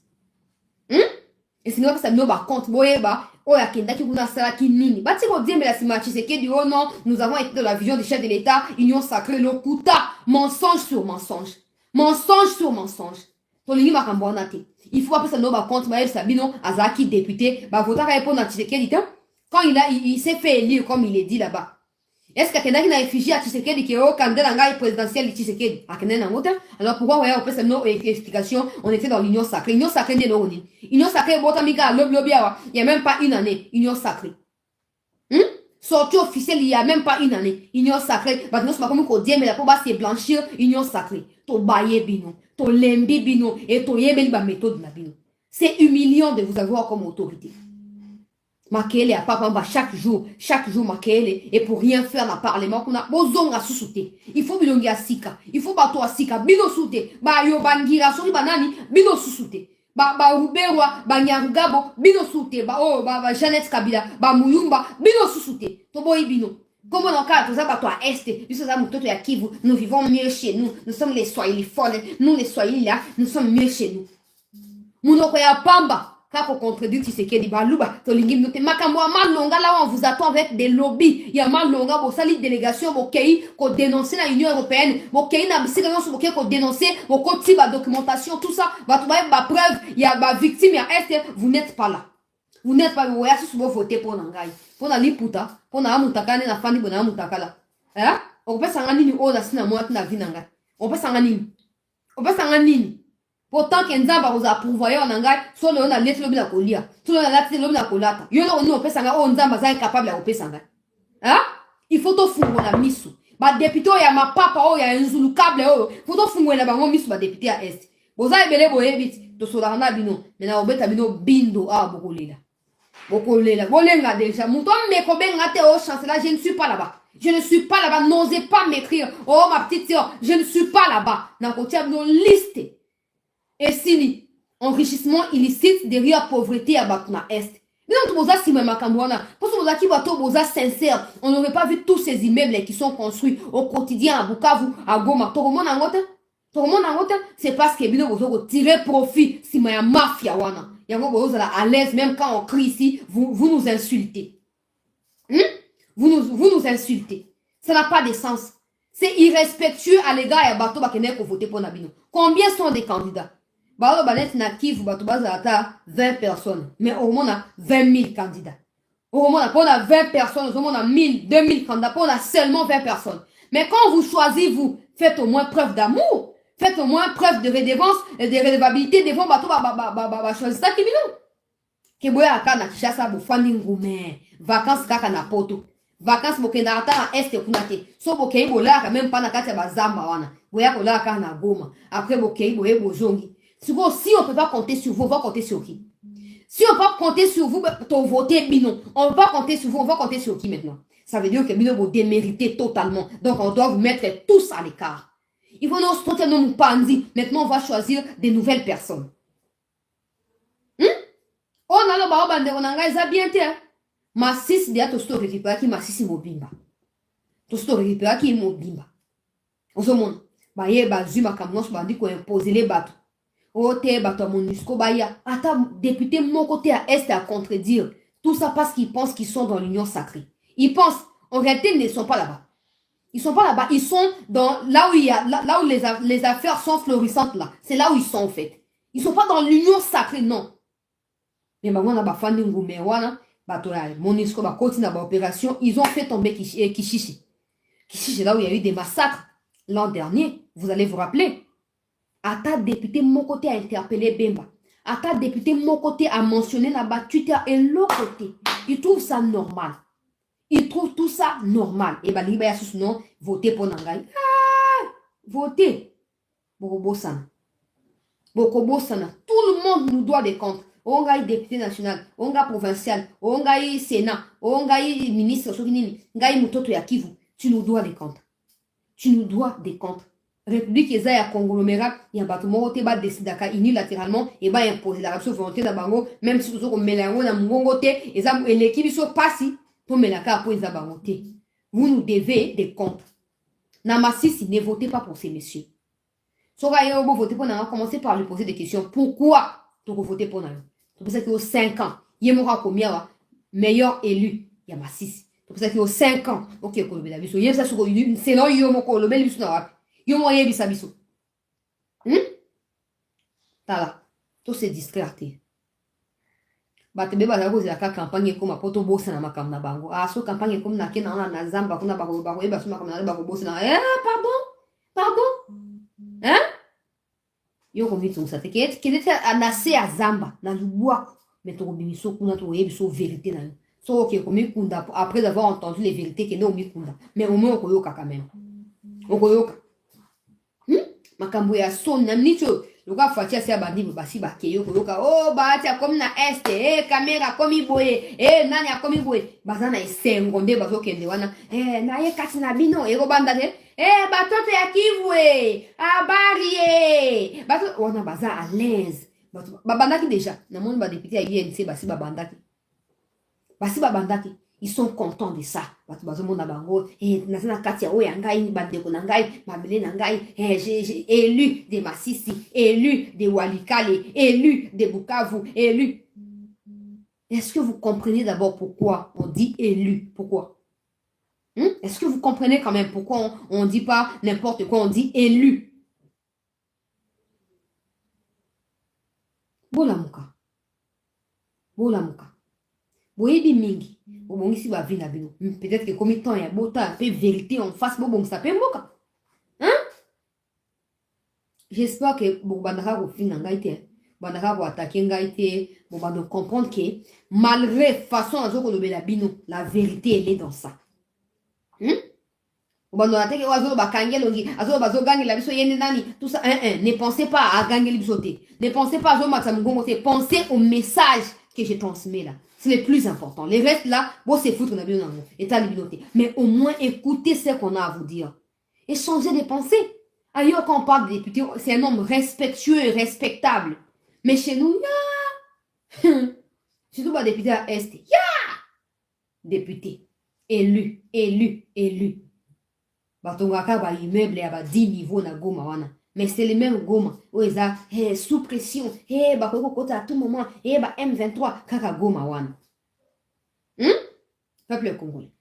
Speaker 1: Et c'est un gars qui va par compte. Boyeba, oh ya kenda ki kuna sala ki nini. Bati ko dire mais la simachi c'est que oh non, nous avons été dans la vision du chef de l'État, union sacrée le kuta, mensonge sur mensonge. Mensonge sur mensonge. Tolingi makambona te. Il faut pas payer ça par compte, ba Sabino azaki député, ba vota répondre à Tshisekedi ta. Quand il s'est fait élire, comme il est dit là-bas. Est-ce qu'il y a un réfugié à Tshisekedi qui est au candidat présidentiel de Tshisekedi? Alors pourquoi on peut faire nos explications? On était dans l'union sacrée. L'union sacrée n'est pas l'union sacrée, il n'y a même pas une année. Union sacrée. Sortie officielle, il n'y a même pas une année. Union sacrée. Maintenant, c'est pas comme qu'on dit, mais la pour c'est blanchir. Union sacrée. To baye bino. To lembi bino. Et to yebeli ba méthode na bino. C'est humiliant de vous avoir comme autorité. Makele a papa chaque jour Makele et pour rien faire dans le parlement qu'on a bozonga sous-souté. Il faut bilongi à sika, il faut bato à sika, bino souté, ba yo bangira sori banani, bino sous-souté. Ba Ruberwa, ba Nyarugabo, bino souté, ba Jeannette Kabila, ba Muyumba, bino sous-souté. Toboy bino. Comme dans le cas, tout ça, bato à Est, puisque ça moutoto ya Kivu, nous vivons mieux chez nous. Nous sommes les Swahili folles, nous les Swahili là, nous sommes mieux chez nous. Mounoko ya Pamba. Pour contredire Tshisekedi baluba tolingi note makambo malonga là on vous attend avec des lobbies il y a malonga bo sali délégation bo kei ko dénoncer la Union européenne bo kei na bisika yon bo kei ko dénoncer bo koti ba documentation tout ça ba to ba preuve il y a ba victime il y a est vous n'êtes pas là vous n'êtes pas là si vous votez pour nangai pour na liputa pour na mutakane na fani bona mutakala hein on peut sangani ni o na sina mo na vinanga on peut sangani pourtant Kenzamba vous a pourvoyé en anglais, soit on a lettre l'homme à colia, soit on a la l'homme à colata. Yo no no pesanga on nzamba za incapable à opesanga. Hein? Il faut to fungo na misu. Ba député ya ma papa o ya nzulu câble o. Faut to fungo na bango misu ba député à est. Boza ebele boye vite to sola na bino. Mais na obeta bino bindo a bokolela. Bokolela. Bolenga déjà. Mouton me ko benga te o chancelier, je ne suis pas là-bas. Je ne suis pas là-bas, n'osez pas m'écrire. Oh ma petite sœur, je ne suis pas là-bas. Na ko tia bino liste. Et si enrichissement illicite derrière pauvreté à Batna Est. Mais non, Boza si même Makambouana. Parce que Boza qui va tout Boza sincère. On n'aurait pas vu tous ces immeubles qui sont construits au quotidien à Bukavu, à Goma. Tout le monde en route. C'est parce que Bino Bozo tirer profit si ma mafia wana. Yango Bozo à l'aise même quand on crie ici, vous nous insultez. Vous nous insultez. Ça n'a pas de sens. C'est irrespectueux à l'égard à Bato Bakene pour voter pour Nabino. Combien sont des candidats? Balo banet na Kivu bato bazata 20 personnes. Mais au moins on a 20 000 candidats. Au moins on a 20 personnes, au moins on a 1000, 2000 candidats, on a seulement 20 personnes. Mais quand vous choisissez, vous faites au moins preuve d'amour. Faites au moins preuve de redevance et de redevabilité devant bato choisir ça qui bino. Keboya akana kishasa bo fandi ngume. Vacances kaka na poto. Vacances bokenda ata à est kunate. So bokei bolaka même pas na kati ya bazamba wana. Boya kolaka na Goma. Après bokei boye bozongi. Si on ne peut pas compter sur vous, on va compter sur qui? Si on peut pas compter sur vous, pour voter Bino, on ne peut pas compter sur vous, on va compter sur qui maintenant? Ça veut dire que Bino vous déméritez totalement. Donc on doit vous mettre tous à l'écart. Il faut nous spotter nos panzi. Maintenant on va choisir des nouvelles personnes. On a le baba bande on a ça bien te. Ma sis dia to sto récupérer qui ma sis mobimba. To sto récupérer qui mobimba. On se montre. Ba ye ba zuma kamnos ba di ko imposer les bateaux. Oh, t'es bateau MONUSCO, baya. Ata député mon côté à Est à contredire. Tout ça parce qu'ils pensent qu'ils sont dans l'union sacrée. Ils pensent, en réalité, ils ne sont pas là-bas. Ils sont pas là-bas. Ils sont dans là où il y a là où les affaires sont florissantes là. C'est là où ils sont en fait. Ils sont pas dans l'union sacrée, non. Mais maintenant, on a fandi ngumewana, Monisco va continuer l'opération. Ils ont fait tomber Kishishi. Kishishi, là où il y a eu des massacres l'an dernier. Vous allez vous rappeler. Ata député mon côté a interpellé Bemba. Ata député mon côté a mentionné là-bas Twitter et l'autre côté. Ils trouvent ça normal. Ils trouvent tout ça normal. Et bien, il y a ce nom, votez pour Nangaï. Ah, votez. Bokobo Sana. Bokobo Sana. Tout le monde nous doit des comptes. On a député national, on a provincial, on a sénat, on a ministre, on a mutoto ya Kivu. Tu nous dois des comptes. Tu nous dois des comptes. République eza ya conglomérat, il y a bato moko te ba décider unilatéralement et ba imposer la volonté na bango, même si vous avez mélango na mungongo te, eza l'équipe so passi pour melaka pour eza bango te. Vous nous devez des comptes. Na Masisi, ne votez pas pour ces messieurs. Sora yo bo voter pour na, commencez par lui poser des questions. Pourquoi tu voter pour na? C'est pour ça qu'il y a 5 ans. Il y a combien meilleur élu. Il y a Massis. C'est pour ça qu'il y a 5 ans. Ok, il y a ça sur une. C'est là, il y a un bel biso. Il y a un biso biso. T'as là. Tout c'est distraité. Bah, tu vas cause la campagne comme à poto bossa na makam na bango. Ah, so campagne comme na kena na zamba kuna bako bako eba suma comme na bako bossa na. Pardon. Hein? Yo komi tout ça. Qu'il était anasé à zamba na lubwa. Mais tu as kuna tu as vérité na. So ok komi kunda après avoir entendu les vérités que no mi kunda. Mais au moins okoyoka quand même. Okoyoka. Makambo ya son namni cho. Luka fatia si abandi basi bakeyo koyoka. Oh batia comme na este. Caméra komi boye. Nani a komi boye. Bazana esengonde bazo kende wana. Na ye kati na bino. Ego banda te. Batoto ya Kivu. Abari. Bato wana baza à l'aise. Babandaki déjà. Na monde ba député à INC basi babandaki. Basi babandaki. Ils sont contents de ça. Bato bazo mona bango. Nasana katia oya ngai bandeko na ngai, mabele na ngai. J'ai élu de Masisi, élu de Walikale, élu de Bukavu, élu. Est-ce que vous comprenez d'abord pourquoi on dit élu? Pourquoi? Est-ce que vous comprenez quand même pourquoi on ne dit pas n'importe quoi, on dit élu? Bolamuka. Boyebi mingi. Obongisi ba vina bino. Peut-être que comme il temps y a beau temps, un peu vérité en face, bon ça peut moka. J'espère que bon bandaka ko fin ngaite. Bandaka ko attaquer ngaite, bon bando comprendre que malgré façon azoko lobela bino, la vérité elle est dans ça. Bando attaquer oazo ba kangelongi, azo bazo gangi la biso yene nani, tout ça ne pensez pas à gangeli bisoté. Ne pensez pas à zo matsamungongo, pensez au message que je transmets là. C'est le plus important. Les restes là, bon c'est foutre na bien et ta liberté. Mais au moins écoutez ce qu'on a à vous dire. Et changez de pensée. Ailleurs quand on parle de député, c'est un homme respectueux et respectable. Mais chez nous, surtout pas député à Est, député, élu. Batongaka ba immeuble à 10 niveaux na Goma wana. Mais c'est les mêmes Goma. Où ils ont sous pression. Bakoko kota à tout moment. M23 kaka Goma wana. Peuple congolais.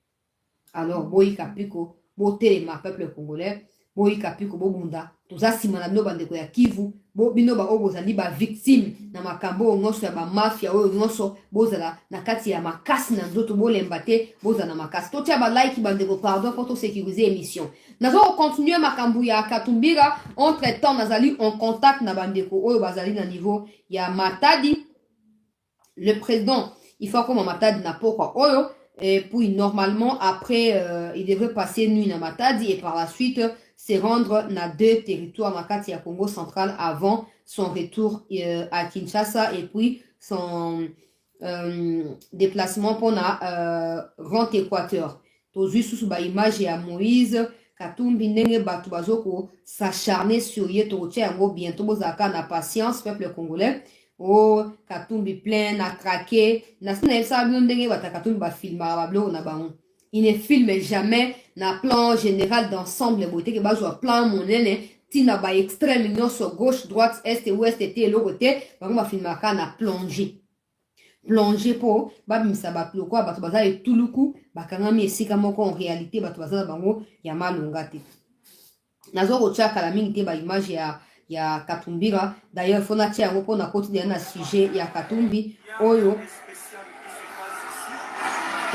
Speaker 1: Alors, boy kapiko, bo telema peuple congolais, boy kapiko bo bunda. Tout ça simana bino bandeko ya Kivu, bo bino ba obozali ba victime na makambo ngoso ya ba mafia oyo ngoso bozala na kati ya makasi na nzoto bolemba te bozala na makasi. To tia ba like bandeko pardon pour to sécuriser émission. Nazo continuer makambo ya Katumbira entre temps nazali en contact na bandeko oyo bazali na niveau ya Matadi. Le président, il faut comme Matadi na pokwa oyo. Et puis normalement après il devrait passer nuit na Matadi et par la suite se rendre na 2 territoires Makati ya Congo central avant son retour à Kinshasa et puis son déplacement pour na Grand Équateur. Tozu sous ba image ya Moïse Katumbi ndenge batu bazoko s'acharner sur ye to yango bientôt bozaka na patience peuple congolais. Oh, Katumbi plein, na craqué. Na sina sa ndenge bata Katumbi ba filma ba blo na bango. Il ne filme jamais na plan général d'ensemble beauté que ba zo plan monene tina ba extrême union sur gauche, droite, est et ouest et l'autre côté, ba ma filma ka na plongée. plonger pour babimisa bato quoi bato baza etuluku bakangami esika moko en réalité bato baza na bango ya malonga te nazo kotia kala mingi te ba image ya Katumbira d'ailleurs fona tia yango mpona kotidia na sujet ya Katumbi oyo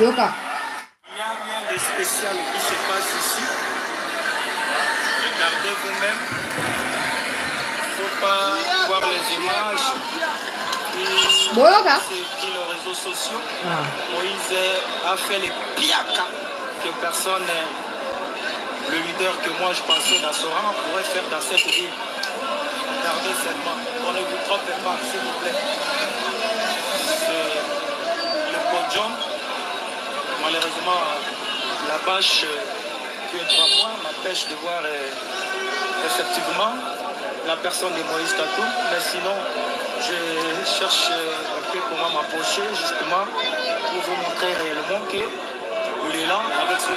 Speaker 1: yoka.
Speaker 3: Il n'y a rien de spécial qui se passe ici. Regardez vous-même. Il ne faut pas voir les images qui sur les réseaux sociaux. Moïse a fait les pires cas que personne, le leader que moi je pensais dans ce rang, pourrait faire dans cette ville. Regardez seulement. On ne vous trompe pas, s'il vous plaît. C'est le podium. Malheureusement, la bâche qui est devant moi m'empêche de voir effectivement la personne de Moïse Katou. Mais sinon, je cherche un peu comment m'approcher justement pour vous montrer réellement qu'il est là avec ce...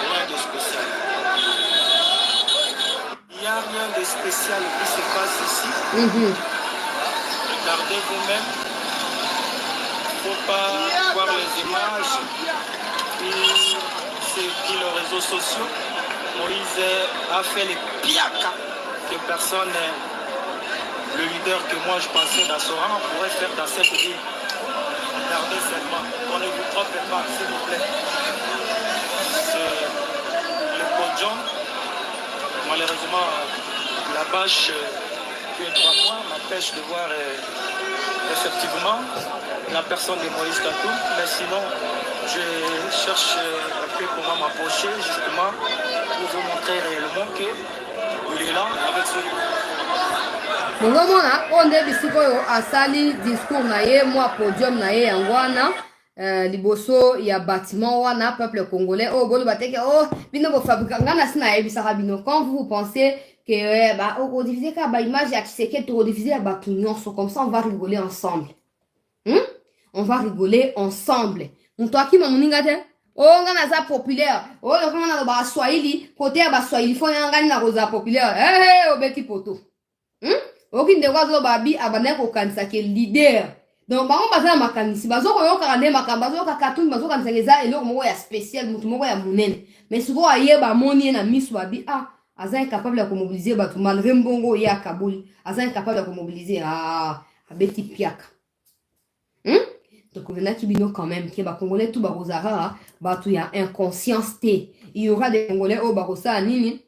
Speaker 3: Rien de spécial. Il n'y a rien de spécial qui se passe ici. Regardez vous-même. Il ne faut pas voir les images sur les réseaux sociaux. Moïse a fait les pires cas que personne, le leader que moi je pensais dans ce rang, pourrait faire dans cette ville. Regardez seulement. On ne vous trompe pas, s'il vous plaît. C'est le podium. Malheureusement, la bâche qui est devant moi m'empêche de voir effectivement la personne de Moïse Katou. Mais sinon, je cherche un peu comment m'approcher justement pour vous montrer réellement qu'il est là avec ce...
Speaker 1: Mongomona onde bisiko yo asali discours na ye moi podium na ye yangwana liboso ya bâtiment wana peuple congolais oh bolo bateke oh bino bo fabriquer ngana sina yebisaka bino quand vous pensez que bah on diviser ka ba image ya Tshisekedi to diviser ya ba nyonso comme ça on va rigoler ensemble. On va rigoler ensemble. Mtu akima muninga te oh ngana za populaire oh ngana ba Swahili côté ya ba Swahili fo ngana na roza populaire obeki poto. Okinde kwazo babi abane ko kanisa ke leader. Donc bango baza makanisi bazo ko yoka ne makamba bazo ka Katumbi bazo kanisa ngeza eloko moko ya spécial mutu moko ya munene. Mais souvent ayeba moni na misu babi aza incapable de mobiliser batu malgré mbongo ya Kabuli. Aza incapable de mobiliser abeti piaka. Donc on a qui bino quand même que ba congolais tout ba rozara batu ya inconscience té. Il y aura des congolais au barosa nini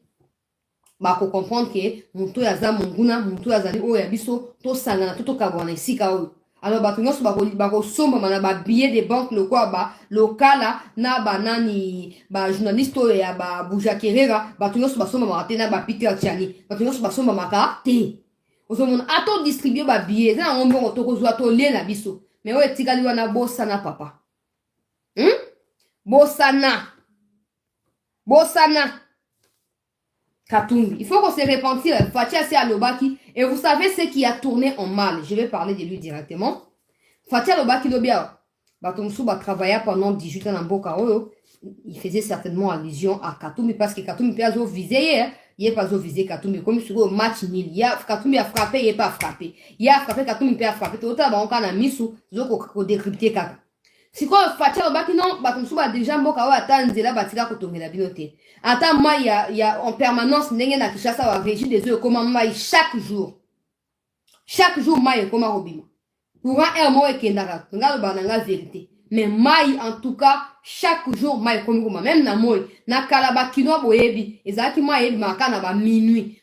Speaker 1: ba ko comprendre que mutu ya za munguna mutu ya zali o ya biso to sangana to kabwana sika o. Alors batu nyonso ba ko somba mana ba billet de banque le quoi ba lokala na banani ba journaliste ya ba Bujakerera batu nyonso ba somba ma na ba Peter Tiani batu nyonso ba somba maka te. Ozomona ato distribuer ba billet na ngombo to ko zwa to le na biso. Mais ouais tikali wana bosana papa. Bosana. Katumbi. Il faut qu'on se repentir. Fatia c'est Alobaki. Et vous savez ce qui a tourné en mal. Je vais parler de lui directement. Fatia Alobaki Lobia. Batomsou va travailler pendant 18 ans en Boka. Il faisait certainement allusion à Katumbi parce que Katumbi peut avoir visé. Il n'est pas visé Katumbi. Comme sur le match nil. Katumbi a frappé, il n'est pas frappé. Il a frappé, Katumbi peut frappé. Tout le temps, on a mis sous. Zoko décrypté Kaka. Si quoi Fatia Lobaki non, Batomsou va déjà Boka. Attendre là, Batika Kotonga la binote. Attends, moi, il y a en permanence, n'engue na Kishasa wa régie des œufs, comment moi, chaque jour, moi, comment Robima. Pour un mois, et Kendara, nga vérité. Mais moi, en tout cas, chaque jour, moi, comme même na moi, na Kalabakino, boyebi, et zaki moi, et makana, ba minuit,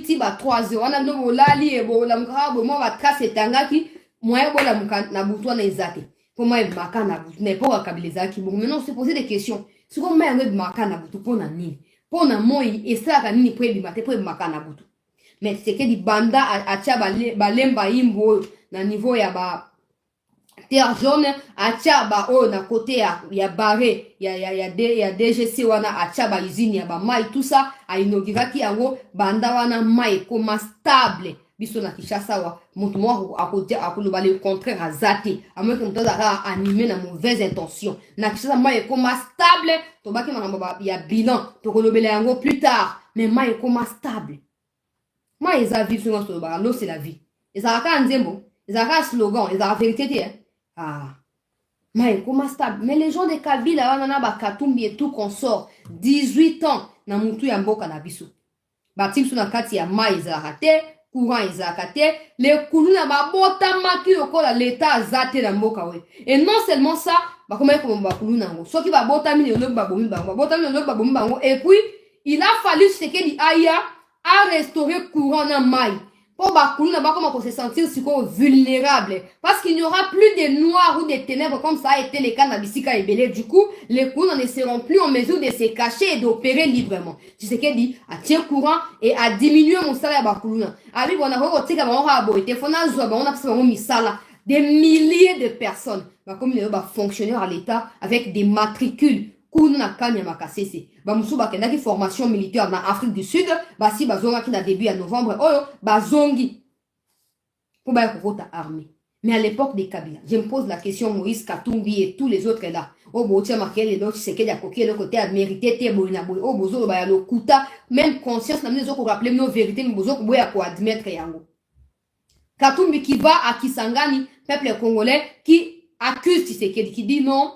Speaker 1: ti ba 3 heures, on a no lali, et bo, la mkara, bo, moi, va tracer tangaki, moi, bo, la mkana, na boutouane, ezate. Pour moi, makana, mais pour akabili zaki, bon, maintenant, on se posait des questions. Si on met un makana butu pona nini pona moi et ça ka nini pour bimate pour makana butu mais c'est que di banda acha balemba imbo na niveau ya ba terre jaune acha ba o na côté ya barré ya DGC wana acha ba usine ya ba mai tout ça a inauguraki yango banda wana mai comme stable biso na Kishasa wa mutu mo akoloba le contraire azate amwe que mutu azaka animé na mauvaise intention na Kishasa mai comme stable to baki makambo ya bilan to kolobela yango plus tard mais mai comme stable Moi, ils ont vécu sur l'eau, c'est la vie. Ils ont un zembo, ils ont un slogan, ils ont la vérité. Ah. Mais comment stable? Mais les gens de Kabila, on a Katumbi et tout qu'on sort. 18 ans, na mutu ya mboka na biso. Batim sou na kati ya mai izakate, courant izakate, les kuluna babota maki yokola l'état azate na mboka we. Et non seulement ça, bah comment comme bakuluna ngo. Soki babota mini olok babomi bango, babota mini olok babomi bango. Et puis, il a fallu ce que dit Aya à restaurer courant na mai. Pour bakuluna ba comment se sentir si vulnérable. Parce qu'il n'y aura plus de noirs ou de ténèbres comme ça a été le cas dans Bissika et Belé. Du coup, les courants ne seront plus en mesure de se cacher et d'opérer librement. Tu sais qu'elle dit, à tirer courant et à diminuer mon salaire à bakuluna. Abi, on a retiré à mon rabo, et on a fait un misala. Des milliers de personnes. Bah, comme il y a fonctionnaires à l'État avec des matricules. Kuna kanya makasese ba musu ba kendaki formation militaire na Afrique du Sud ba si bazonga ki na début à novembre oyo bazongi pour ba kokota armée. Mais à l'époque des Kabila, je me pose la question, Moïse Katumbi et tous les autres là. Oh botia marqué les autres c'est que ya koki le côté a mérité te boina boy oh bozo ba ya lo kuta même conscience na nous ko rappeler nos vérités mais bozo ko boya ko admettre yango. Katumbi qui va à Kisangani, peuple congolais qui accuse Tshisekedi qui dit non.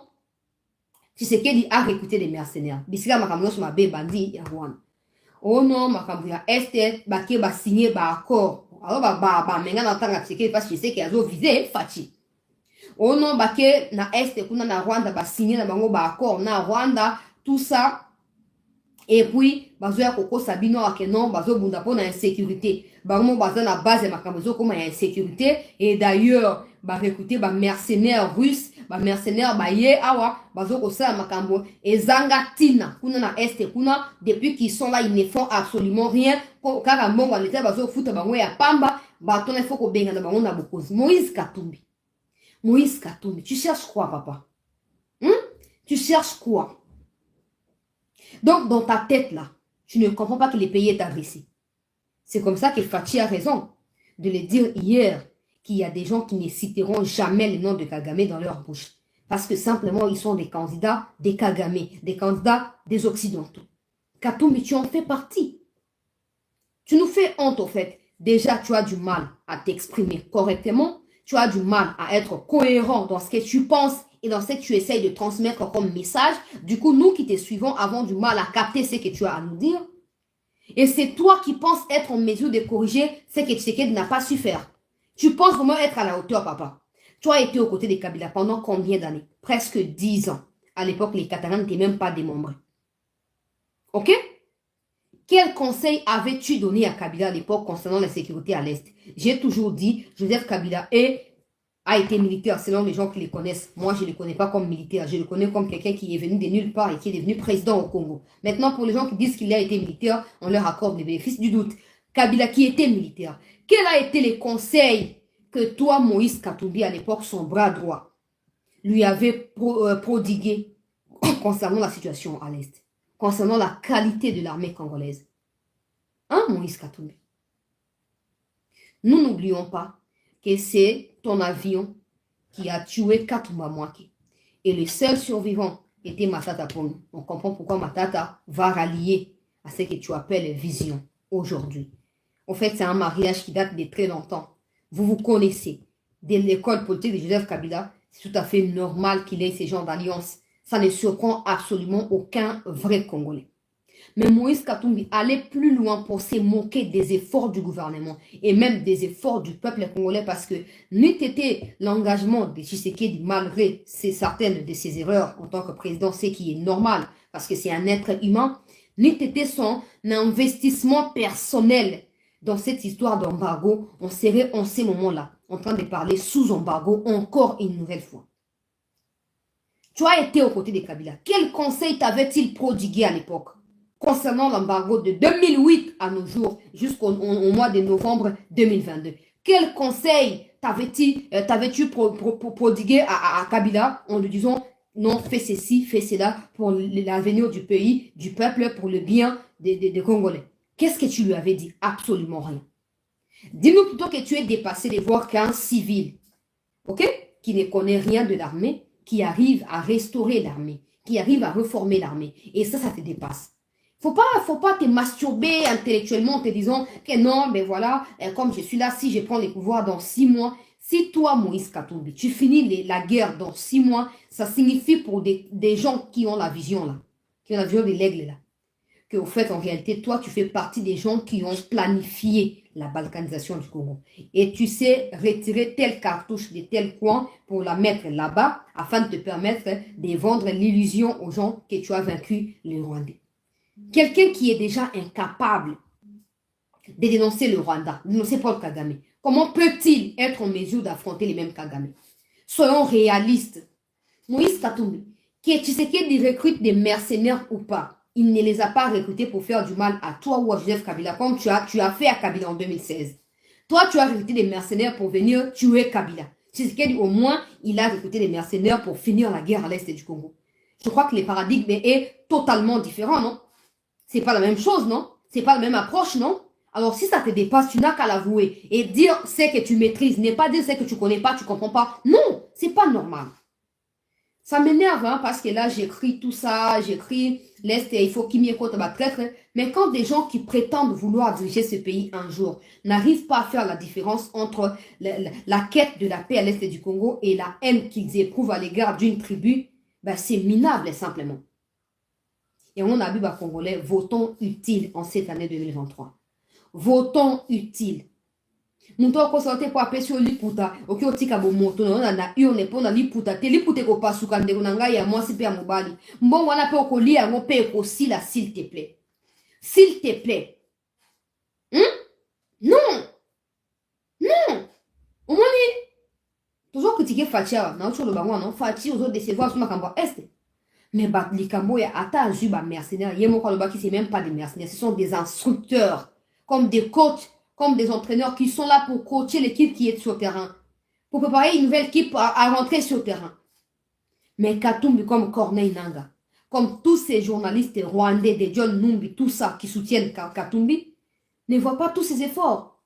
Speaker 1: Tshisekedi a recruté des mercenaires. Bisika makambo sur ma bé bandi ya Rwanda. Oh non, makambo ya Est, baké ba signé ba accord. Alors ba menga na tanga Tshisekedi parce que Tshisekedi a zo visé Fachi. Oh non, baké na Est kuna na Rwanda ba signé na bango ba accord na Rwanda, tout ça. Et puis bazo ya koko sabino a non bazo bunda po na insécurité. Bango bazo na base makambo zo comme ya insécurité et d'ailleurs ba recruter ba mercenaires russes. Ba mercenaires ba ye awa bazo ko sa makambo ezanga tina kuna na Est kuna depuis qu'ils sont là ils ne font absolument rien car mbongo l'état bazo futa bango ya pamba ba tona faut ko benga na bango na bokozi. Moïse Katumbi, tu cherches quoi papa? Tu cherches quoi? Donc dans ta tête là tu ne comprends pas que les pays est agressé. C'est comme ça que Fachi a raison de le dire hier qu'il y a des gens qui ne citeront jamais le nom de Kagame dans leur bouche. Parce que simplement, ils sont des candidats des Kagame, des candidats des Occidentaux. Katumbi, tu en fais partie. Tu nous fais honte, en fait. Déjà, tu as du mal à t'exprimer correctement. Tu as du mal à être cohérent dans ce que tu penses et dans ce que tu essayes de transmettre comme message. Du coup, nous qui te suivons avons du mal à capter ce que tu as à nous dire. Et c'est toi qui penses être en mesure de corriger ce que Tshisekedi n'a pas su faire. Tu penses vraiment être à la hauteur, papa. Tu as été aux côtés des Kabila pendant combien d'années? Presque 10 ans. À l'époque, les Catalans n'étaient même pas démembrés. Ok? Quel conseil avais-tu donné à Kabila à l'époque concernant la sécurité à l'Est? J'ai toujours dit, Joseph Kabila a été militaire, selon les gens qui les connaissent. Moi, je ne le connais pas comme militaire. Je le connais comme quelqu'un qui est venu de nulle part et qui est devenu président au Congo. Maintenant, pour les gens qui disent qu'il a été militaire, on leur accorde le bénéfice du doute. Kabila qui était militaire. Quels a été les conseils que toi, Moïse Katumbi, à l'époque, son bras droit, lui avait prodigué concernant la situation à l'Est, concernant la qualité de l'armée congolaise? Hein, Moïse Katumbi? Nous n'oublions pas que c'est ton avion qui a tué Katumba Mwaki. Et le seul survivant était Matata Pongi. On comprend pourquoi Matata va rallier à ce que tu appelles vision aujourd'hui. En fait, c'est un mariage qui date de très longtemps. Vous vous connaissez. Dès l'école politique de Joseph Kabila, c'est tout à fait normal qu'il ait ces genres d'alliance. Ça ne surprend absolument aucun vrai Congolais. Mais Moïse Katumbi allait plus loin pour se moquer des efforts du gouvernement et même des efforts du peuple congolais parce que n'eût été l'engagement de Tshisekedi malgré certaines de ses erreurs en tant que président, ce qui est normal parce que c'est un être humain, n'eût été son investissement personnel dans cette histoire d'embargo, on serait en ces moments-là en train de parler sous embargo encore une nouvelle fois. Tu as été aux côtés de Kabila. Quel conseil t'avait-il prodigué à l'époque concernant l'embargo de 2008 à nos jours jusqu'au mois de novembre 2022? Quel conseil t'avais-tu prodigué à Kabila en lui disant non, fais ceci, fais cela pour l'avenir du pays, du peuple, pour le bien des Congolais? Qu'est-ce que tu lui avais dit? Absolument rien. Dis-nous plutôt que tu es dépassé de voir qu'un civil, ok, qui ne connaît rien de l'armée, qui arrive à restaurer l'armée, qui arrive à reformer l'armée. Et ça te dépasse. Faut pas te masturber intellectuellement en te disant que non, ben voilà, comme je suis là, si je prends les pouvoirs dans 6 mois, si toi, Moïse Katumbi, tu finis la guerre dans 6 mois, ça signifie pour des gens qui ont la vision là, qui ont la vision de l'aigle là, qu'au fait, en réalité, toi, tu fais partie des gens qui ont planifié la balkanisation du Congo. Et tu sais retirer telle cartouche de tel coin pour la mettre là-bas, afin de te permettre de vendre l'illusion aux gens que tu as vaincu les Rwandais. Quelqu'un qui est déjà incapable de dénoncer le Rwanda, de dénoncer Paul Kagame, comment peut-il être en mesure d'affronter les mêmes Kagame? Soyons réalistes. Moïse Katumbi, que Tshisekedi recrute des mercenaires ou pas, il ne les a pas recrutés pour faire du mal à toi ou à Joseph Kabila, comme tu as fait à Kabila en 2016. Toi, tu as recruté des mercenaires pour venir tuer Kabila. Tshisekedi, au moins, il a recruté des mercenaires pour finir la guerre à l'est du Congo. Je crois que le paradigme est totalement différent, non? C'est pas la même chose, non? C'est pas la même approche, non? Alors, si ça te dépasse, tu n'as qu'à l'avouer. Et dire ce que tu maîtrises, n'est pas dire ce que tu connais pas, tu comprends pas. Non, c'est pas normal. Ça m'énerve, hein, parce que là, j'écris tout ça, j'écris l'Est, il faut qu'il m'y écoute, traître. Mais quand des gens qui prétendent vouloir diriger ce pays un jour n'arrivent pas à faire la différence entre la quête de la paix à l'Est du Congo et la haine qu'ils éprouvent à l'égard d'une tribu, ben, c'est minable, simplement. Et on a vu, bah, Congolais, votons utile en cette année 2023. Votons utile. Mouton ko sorte pour appeler sur liputa, ok otika bo moto na yo ne pona liputa te liputa ko pasuka ndeko na ngai ya mwasi pe ya mobali. Mbongo wana pe okolia ngo pe ko sila s'il te plaît. S'il te plaît. Non. Non. Omoni toujours critiquer Fatia na ocho lo bango non Fatia ozo décevoir sur makambo est. Mais bah, les Camboyas, attends, bah, mercenaires, c'est même pas des mercenaires, ce sont des instructeurs, comme des coachs, comme des entraîneurs qui sont là pour coacher l'équipe qui est sur le terrain, pour préparer une nouvelle équipe à rentrer sur le terrain. Mais Katumbi, comme Corneille Nanga, comme tous ces journalistes rwandais, des John Numbi, tout ça, qui soutiennent Katumbi, ne voient pas tous ces efforts.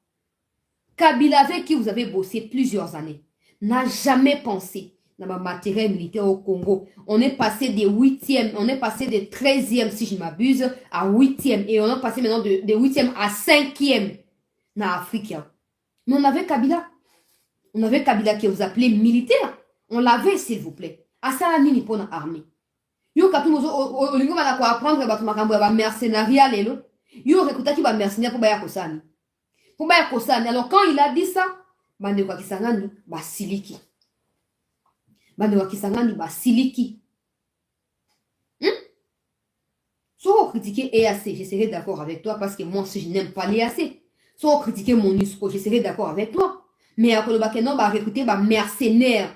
Speaker 1: Kabila, avec qui vous avez bossé plusieurs années, n'a jamais pensé dans ma matériel militaire au Congo. On est passé des 8e, on est passé des 13e, si je ne m'abuse, à 8e. Et on est passé maintenant de 8e à 5e dans l'Afrique. Mais on avait Kabila. On avait Kabila qui vous appelait militaire. On l'avait, s'il vous plaît. À ça, ni pour l'armée. Yo, quand on lingo va apprendre à mercenariat, lelo. Yo, récoute qui va mercenaire pour Baya Kosani. Pour Baya Kosani. Alors, quand il a dit ça, bande kwa kisangani, ba siliki. Bande wa kisangani, ba siliki. Si on critiquer EAC, je serai d'accord avec toi parce que moi, si je n'aime pas l'EAC, si on critiquer mon USCO, je serai d'accord avec toi. Mais à Kolobakeno, bah, recruter, bah, mercenaire.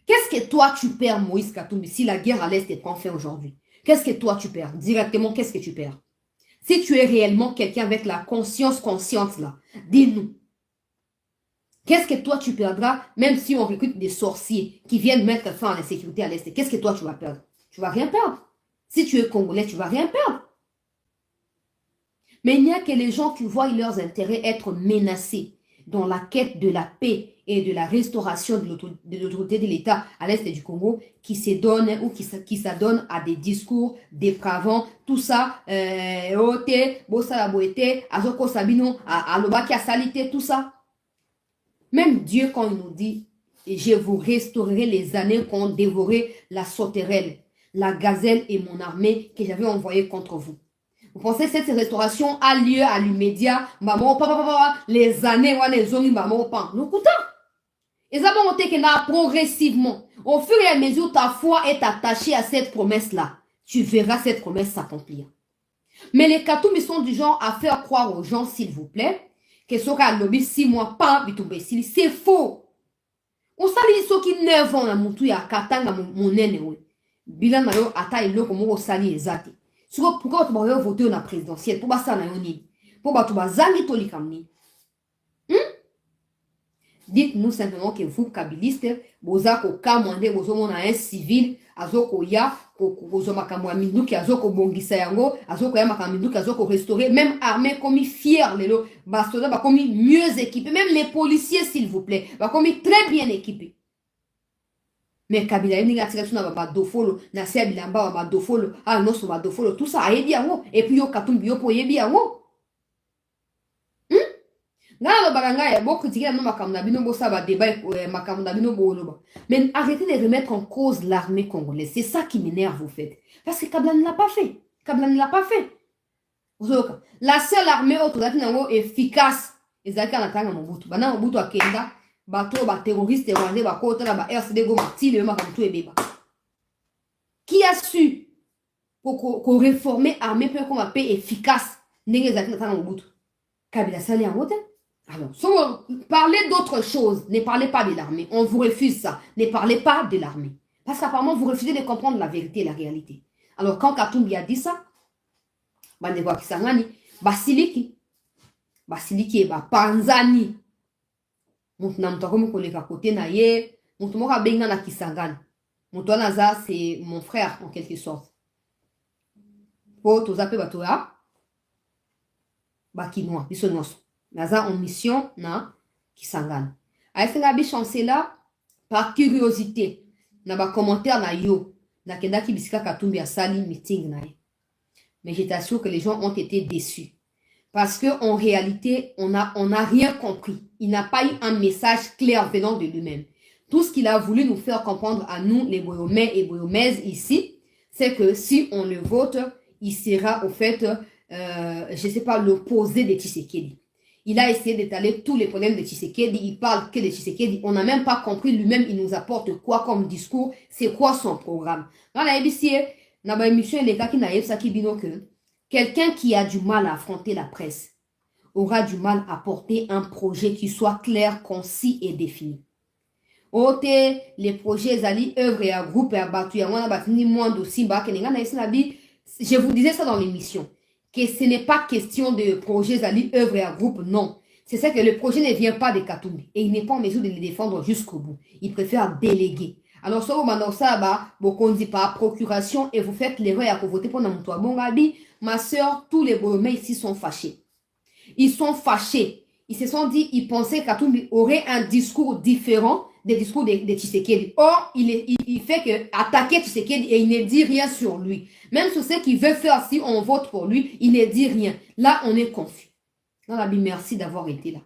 Speaker 1: Qu'est-ce que toi, tu perds, Moïse Katumbi, si la guerre à l'Est est prend fin aujourd'hui? Qu'est-ce que toi, tu perds? Directement, qu'est-ce que tu perds? Si tu es réellement quelqu'un avec la conscience consciente, là, dis-nous. Qu'est-ce que toi, tu perdras, même si on recrute des sorciers qui viennent mettre fin à la sécurité à l'Est? Qu'est-ce que toi, tu vas perdre? Tu vas rien perdre. Si tu es Congolais, tu vas rien perdre. Mais il n'y a que les gens qui voient leurs intérêts être menacés dans la quête de la paix et de la restauration de l'autorité de l'État à l'Est du Congo qui se donnent ou qui s'adonnent à des discours dépravants, tout ça, ote, bossa boete, azoko sabino, alobaki asalite, tout ça. Même Dieu, quand il nous dit, je vous restaurerai les années qu'ont dévoré la sauterelle, la gazelle et mon armée que j'avais envoyée contre vous. Vous pensez que cette restauration a lieu à l'immédiat, les années, les ongi, nous coûtons. Et ça va que progressivement, au fur et à mesure ta foi est attachée à cette promesse-là, tu verras cette promesse s'accomplir. Mais les Katoumi sont du genre à faire croire aux gens, s'il vous plaît, que ce sera lobby 6 mois, pas bitoubesili, c'est faux. On sali ceux qui 9 ans, moutou ya katanga mon nene, oui. Bilan mayo ata ilo comme on sali ezati. Pourquoi tu vas voter dans la présidentielle? Pour ça, pour tu vas zangi toli kamni. Dites-nous simplement que vous, kabilistes, vous avez commandé, vous avez un civil, azoko ya, vous avez makamou ki azoko bongisa yango, azoko ya makamou ki azoko restaurer, même armée comme fier lelo, bastoda ba comme mieux équipés, même les policiers s'il vous plaît, ba comme très bien équipés. Mais Kabila ni ngati sur na ba dofolo na se bilamba ba dofolo non so ba dofolo tout ça ayebi yango et puis yo Katumbi yo po yebi yango. Nga lo baranga ya bo critiquer no makambo na bino bo sa ba débat makambo na bino bo loba. Mais arrêtez de remettre en cause l'armée congolaise. C'est ça qui m'énerve vous faites. Parce que Kabila ne l'a pas fait. Kabila ne l'a pas fait. La seule armée auto efficace ezalaki na tanga Mobutu. Bana Mobutu akenda bato ba terroriste rwandais ba kota na ba RCD go matile yo makamtu ebeba. Qui a su pour réformer armée peu comme paix efficace ndenge ezalaki na tanga Mobutu? Kabila sali en route. Alors, parlez d'autre chose, ne parlez pas de l'armée. On vous refuse ça. Ne parlez pas de l'armée. Parce qu'apparemment, vous refusez de comprendre la vérité et la réalité. Alors, quand Katumbi a dit ça, Bandegwa Kisangani, Basiliki, Panzani, c'est mon frère en quelque sorte. Pour Tozape Batoya, Bakinois, ils sont Naza en mission na Kisangani. Aïfenga bi chancela par curiosité. Na ba commentaire na yo. Na kenda ki bisika Katumbi a sali meeting na ye. Mais je t'assure que les gens ont été déçus. Parce que en réalité, on a rien compris. Il n'a pas eu un message clair venant de lui-même. Tout ce qu'il a voulu nous faire comprendre à nous, les Boyomais et Boyomaises ici, c'est que si on le vote, il sera au fait, je sais pas, l'opposé de Tshisekedi. Il a essayé d'étaler tous les problèmes de Tshisekedi. Il parle que de Tshisekedi. On n'a même pas compris lui-même. Il nous apporte quoi comme discours? C'est quoi son programme? Dans la ABC, dans la émission, les gars qui n'aiment ça qui bino que quelqu'un qui a du mal à affronter la presse aura du mal à porter un projet qui soit clair, concis et défini. Ote, les projets ali œuvre et à groupe et à battu. Je vous disais ça dans l'émission. Que ce n'est pas question de projets ali œuvre et à groupe, non. C'est ça que le projet ne vient pas de Katumbi. Et il n'est pas en mesure de les défendre jusqu'au bout. Il préfère déléguer. Alors, ça, on dit par procuration et vous faites l'erreur à voter pour Namoutoua Bongabi. Ma soeur, tous les Bolomais ici sont fâchés. Ils sont fâchés. Ils se sont dit, ils pensaient qu'Katumbi aurait un discours différent des discours de Tshisekedi. Or, il fait que attaquer Tshisekedi et il ne dit rien sur lui. Même sur ce qu'il veut faire si on vote pour lui, il ne dit rien. Là, on est confus. Merci d'avoir été là.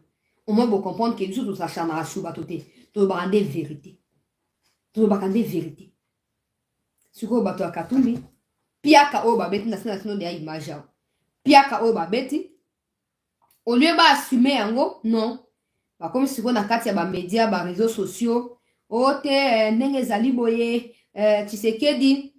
Speaker 1: Au moins, vous comprendre que nous sommes tous à Chanara Choubatoté. Tout le des vérités. Tout le des vérités. Ce que vous battez à Katumbi, Piaka Oba Beti, national de Aïmaja. Piaka Oba Beti, au lieu d'assumer en gros, non. Comme si on a quatre médias, réseaux sociaux, ote ndenge zali boye Tshisekedi.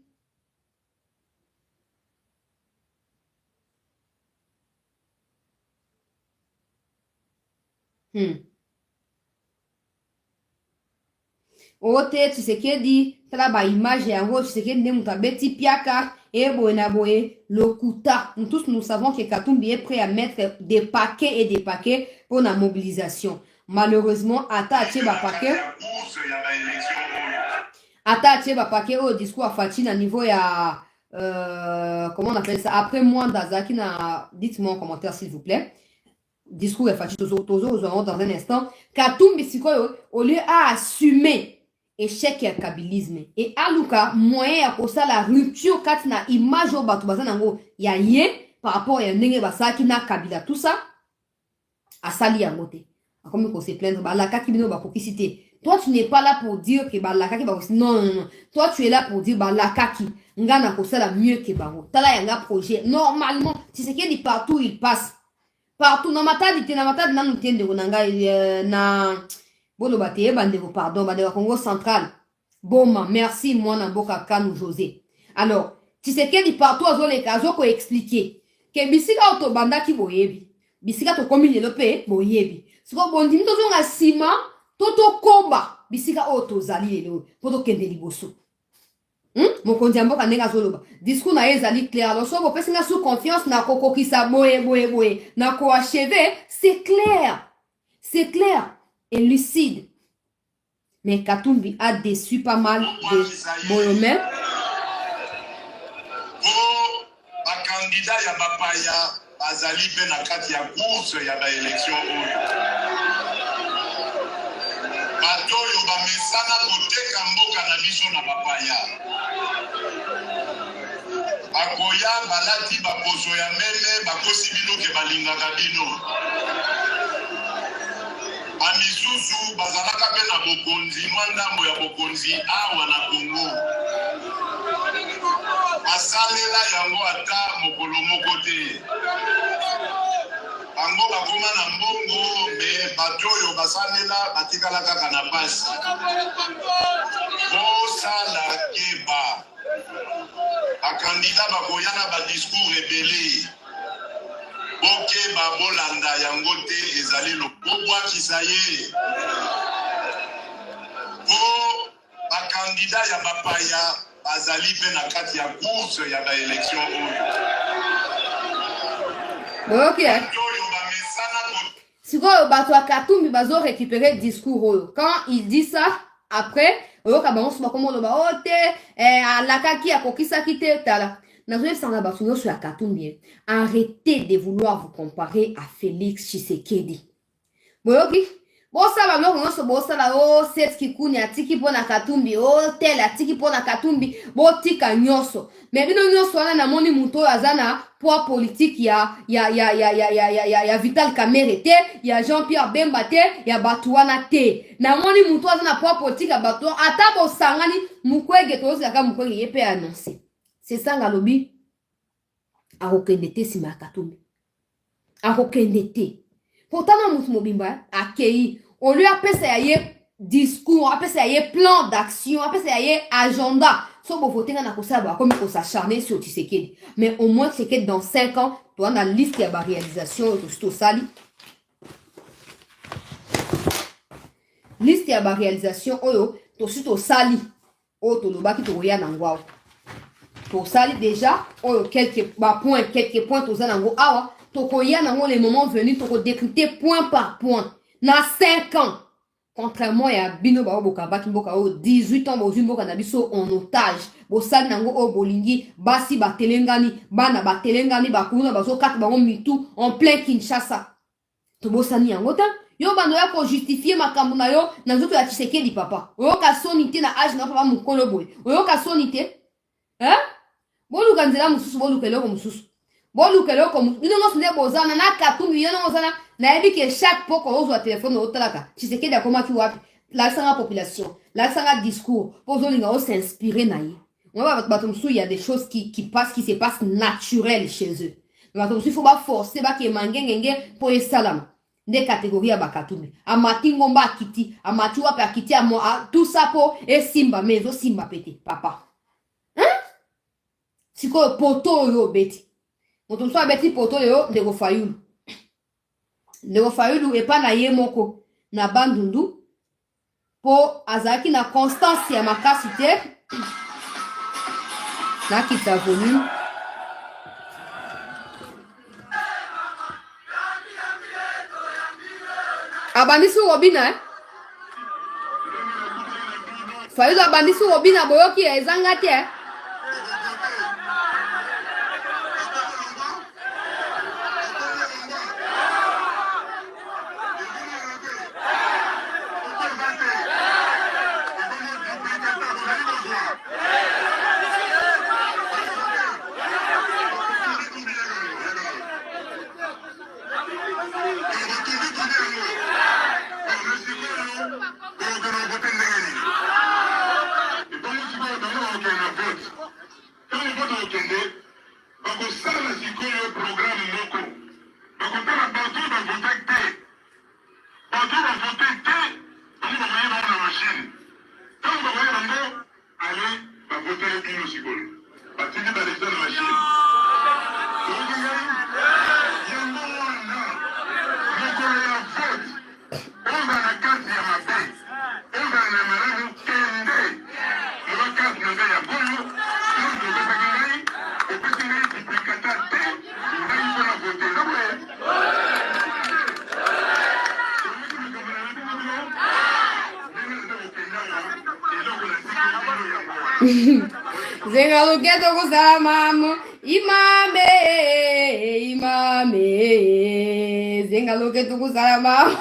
Speaker 1: Ote Tshisekedi, tala ba image yango Tshisekedi ne mutabeti piaka et boye na boye lokuta. Nous tous nous savons que Katumbi est prêt à mettre des paquets et des paquets pour la mobilisation. Malheureusement, Ata Acheba paquet. Ata Acheba paquet au discours à Fatih à niveau ya comment on appelle ça? Après moi d'Azaki na dites-moi en commentaire s'il vous plaît. Discours à Fatih Tozo dans un instant. Katumbi sikoyo au lieu à assumer échec et kabilisme et aluka moyen à ça la rupture quand na image au batu bazanango ya yé par rapport à ndenge basaki na kabila tout ça à sali à côté. Comme on se plaindre, Balaka qui bino bakokisité. Toi, tu n'es pas là pour dire que Balaka qui bakokisité. Non, non, non. Toi, tu es là pour dire Balaka qui ngana kosala mieux que Baro. Tala yanga projet. Normalement, si c'est qu'il dit partout, il passe. Partout. Na matadi na nous tiende nanga na bolo bate bandeko pardon bandeko Congo central. Boma, merci moi na boka kanu José. Alors, si c'est qu'il dit partout azole kazo ko expliquer que bisika auto banda ki boyebi. Bisika to komi le pe boyebi. Siko bondi mito zonga sima toto komba bisika oto zali lelo poto kende liboso. Mokonzi mboka nenga zoloba. Discours na ezali clair. Alors so bopesi nga sous confiance na kokokisa boye na ko achever, c'est clair. C'est clair et lucide. Mais Katumbi a déçu pas mal de Boyomais.
Speaker 4: Ba candidat ya bapaya azali pe na kati ya course ya ba élection oyo. bato oyo bamesana koteka mboka na biso na bapaya bakoya balati baposo ya meme bakosi bino ke balingaka bino bamisusu bazalaka mpe na bokonzi mwa ndambo ya bokonzi awa na Kongo basalela yango ata mokolo moko te bango bakoma na mbongo me bato oyo basalela batikala kaka na pasi bosala keba bakandida bakoya na badiscours ebele bokeba bolanda yango te ezali bobwakisa ye po bakandida ya bapaya bazali mpe na kati ya course ya baélection oyo
Speaker 1: sikoyo bato ya Katumbi bazo récupérer discours oyo quand il dit ça après oyoka bango so bakoma oloba o te alakaki akokisaki te tala nazoyebisanga bato nyonso ya Katumbi arrêtez de vouloir vous comparer à Félix Tshisekedi boyoki bosala biloko nyonso bosala o Seth Kikuni atiki mpo na Katumbi o tel atiki mpo na Katumbi botika nyonso me bino nyonso wana namoni moto oyo aza na poids politique ya Vital Kamerhe te ya Jean-Pierre Bemba te ya bato wana te namoni moto aza na poids politique ya bato ata bosangani Mukwege toyozelaka Mukwege ye mpe annonce sesanga lobi akokende te nsima ya Katumbi akokende te pourtant na moto mobimba akei on lui apesa ya ye discours apesa ya ye plan d'action apesa ya ye agenda so bovotenga na kosala bakomi kosacharner sur Tshisekedi mais au moins Tshisekedi dans 5 ans toa na liste ya baréalisation oyo tosi tosali liste ya baréalisation oyo tosi tosali oyo tolobaki tokoya nango awa tosali déjà oyo quelques points toza nango awa tokoya nango les moments venus toko décrypter point par point na 5 ans contrairement ya bino bao bokabaki mboka o 18 ans bozwi mboka na biso en otage bosali nango o bolingi basi batelengani bana batelengani bakuna bazokata bango mitu en plein Kinshasa to bosani yango ta yo bando ya ko justifier makambo na yo na nzoto ya Tshisekedi papa oyoka soni te na age na papa mukolo boy oyoka soni te boluka nzela mususu boluka eloko mususu boluka eloko mususu bino nyonso nde bozana na Katumbi yo nozana nayebi ke chaque poko ozwa telefone otalaka Tshisekedi akomaki wapi lasanga population lasanga discours pozolinga o s'inspirer na ye on va bato mususu il y a des choses qui se passent naturelles chez eux bato mususu faut ba forcer ba ke mangengenge po esalama nde catégorie ya Bakatumbi amati ngomba akiti amati wapi akiti amo tout ça po esimba mezo simba pete papa sikoyo poto oyo beti moto mususu abeti poto oyo ndeko Fayulu ndeko Fayulu epa na ye moko na bandundu po azalaki na constance ya makasi te nakita volume abandisi Robina Fayulu abandisi Robina boyoki ezanga te Zenga luketo kusala mamu imame zenga luketo kusala mamu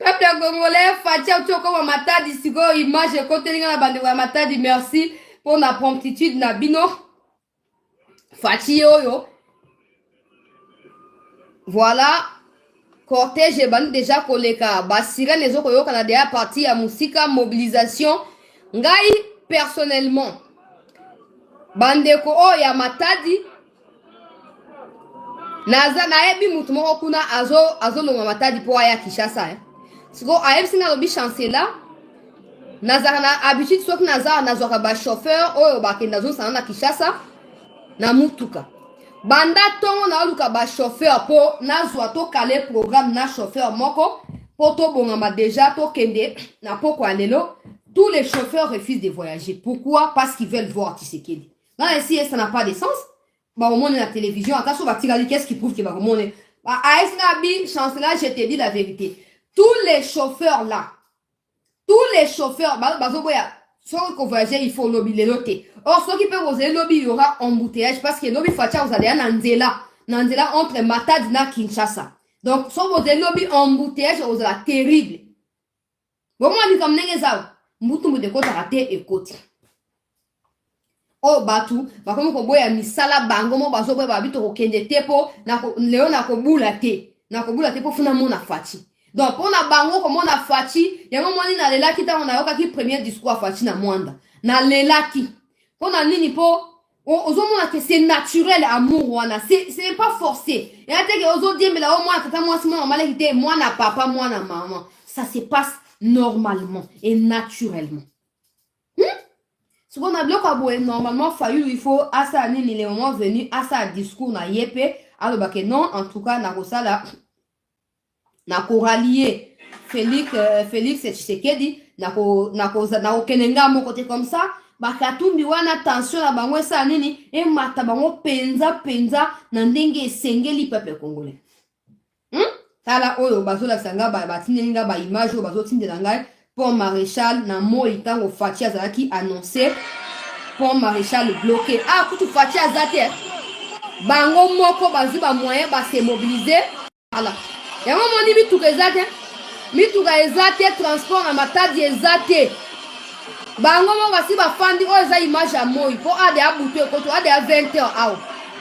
Speaker 1: Peuple congolais, Fatia Tchoko Matadi, Sigo, image, côté de la bande de Matadi, merci pour la promptitude, Nabino. Fatia yo. Voilà. Cortège et bande déjà koleka. Basira les autres yo Canada parti à Moussika, mobilisation. Ngai, personnellement. Bandeko o ya Matadi. Naza na ebi mutu moko kuna azo longa Matadi po aya Kinshasa. Siko ayebi singa lobi chancela. Naza na habitude sok naza nazoka ba chauffeur oyo bakenda zo sana na Kinshasa na mutuka. Banda tongo na luka ba chauffeur po nazwa to kale programme na chauffeur moko po to bongama déjà to kende na poko alelo. Tous les chauffeurs refusent de voyager. Pourquoi? Parce qu'ils veulent voir Tshisekedi. Là ici ça n'a pas de sens. Bah au monde la télévision attention va tirer qu'est-ce qui prouve que va au monde. Bah AS Nabi chancela je te dis la vérité. Tous les chauffeurs là, sans qu'on voyage, il faut lobby les loter. Or, ceux qui peuvent oser lobby, il y aura embouteillage parce que lobby fatia vous allez à Nanzela entre Matadi et Kinshasa. Donc, si vous avez lobby embouteillage, vous allez terrible. Bon, moi, je dis comme ça, Moutou de côté raté et côté. Oh, Batu, comme on boit misala bango, mon bazo, babito, au kende tepo, léon na kobula te pour finalement na fati. Donc, on a bango comme on a fati, il y a un moment na lela qui on a eu premier discours fati na mwanda. Na lela qui. On a nini po, que c'est naturel amour wana, c'est pas forcé. Et après que ozo dire mais là au moins tata moi c'est moi na papa, moi na maman. Ça se passe normalement et naturellement. Ce qu'on a bloqué normalement il faut à ça nini les moments venus à ça discours na yepe alors que non en tout cas na kosala na koralier Félix Tshisekedi na kenenga mo côté comme ça bakatumbi wana tension na bango esa nini e mata bango penza na ndenge esengeli peuple congolais. Tala oyo bazola sanga batindelinga ba image oyo bazotindela ngai pont maréchal na moi tango Fatia azalaki annoncé pont maréchal bloqué. Ah kutu Fatia azate bango moko bazu ba moyen ba se mobiliser. Voilà. Yango moni mituka ezate transport na Matadi ezate. Bango mo basi ba fandi o eza image ya moi po ade abutu ekoto ade a 20h aw.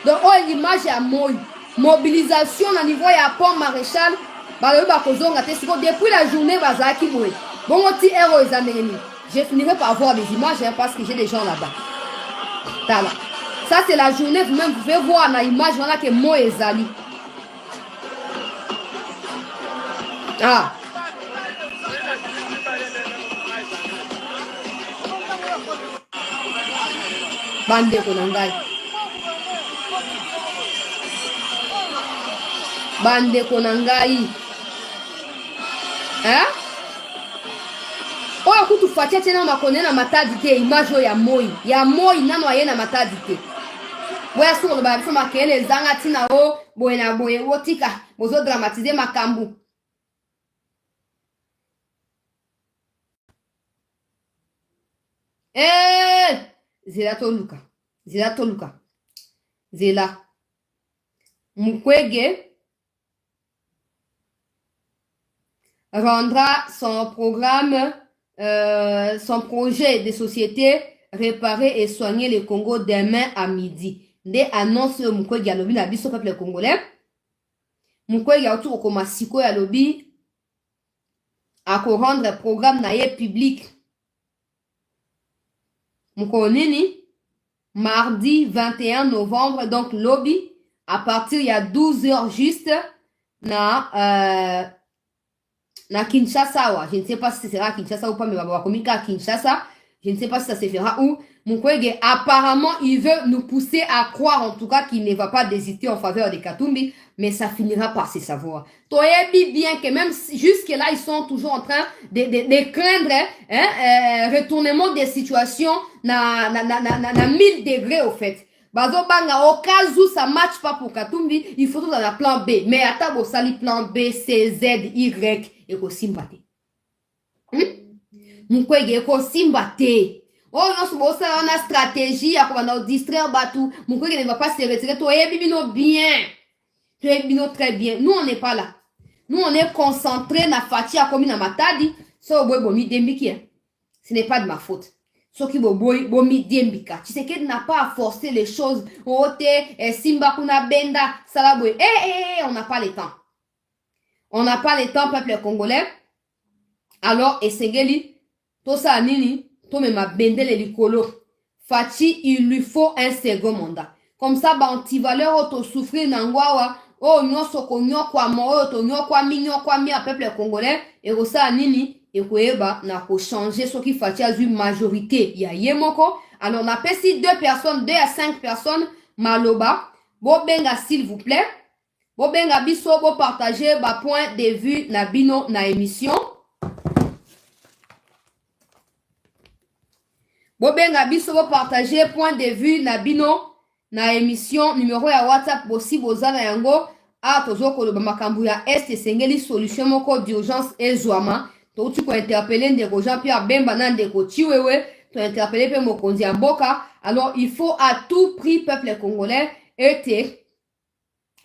Speaker 1: Donc o image ya moi mobilisation na niveau ya pont maréchal ba ba kozonga te siko depuis la journée bazaki boy. Bongo ti héros ezameni. Je finirai par voir des images hein, parce que j'ai des gens là-bas. Tala. Ça c'est la journée vous-même vous pouvez voir na image voilà que moi ezali. Ah. Bandeko na ngai. Hein? Oya kutu Fatia tena makone na Matadi te image ya moi nano aye na Matadi te. Boya solo ba biso makele zanga tina o boye wotika bozo dramatiser makambu. Zela toluka. Zela. Mukwege rendra son programme, son projet de société réparer et soigner le Congo demain à midi. Nde annonce Mukwege ya lobi na biso peuple congolais. Mukwege ya autour koma siko ya lobi à rendre programme na ye public. Mkonini mardi 21 novembre donc lobby à partir il y a 12h juste na Kinshasa. Je ne sais pas si ce sera à Kinshasa ou pas mais va komika à Kinshasa. Je ne sais pas si ça se fera où. Mukwege apparemment il veut nous pousser à croire en tout cas qu'il ne va pas hésiter en faveur de Katumbi, mais ça finira par se savoir. Toyebi bien que même jusque là ils sont toujours en train de craindre retournement des situations na 1000 degrés au fait. Bazo banga au cas où ça match pas pour Katumbi, il faut tout dans la plan B. Mais à bo sali plan B, C, Z, Y et ko simbate. Mukwege ko simbate. Oh non, c'est on a stratégie à comment distraire Batou. Mukwege ne va pas se retirer. Toi bino bien. Toi bino très bien. Nous on n'est pas là. Nous, on est concentrés na Fatia comme na Matadi. So, boy, bomi dembiki. Ce n'est pas de ma faute. So, qui bomi dembika. Tu sais qu'elle n'a pas à forcer les choses. Ote, Simba kuna benda, salaboy. On n'a pas le temps. On n'a pas le temps, peuple congolais. Alors, Esengeli, to sa nini, to me ma bendele likolo. Fachi, il lui faut un second mandat. Comme ça, ba antivaleur auto souffrir nangwawa. Oh, nyoso ko nyokwa mo, to nyokwa mi a peuple congolais. Et ça, nini, et koeba, na ko changer ce qui fachi a une majorité. Ya yemoko. Alors, on appelle si 2 à 5 personnes, maloba. Bo benga, s'il vous plaît. Bo benga biso, bo partager, ba point de vue, na bino, na émission. Bobenga biso bo partager point de vue na bino na émission numéro ya WhatsApp bosi bozala yango a tozo koloba makambu ya est sengeli solution moko d'urgence ezwama to tu ko interpeller ndeko Jean-Pierre Bemba na ndeko Chiwewe to interpeller pe mokonzi ya mboka. Alors il faut à tout prix peuple congolais ete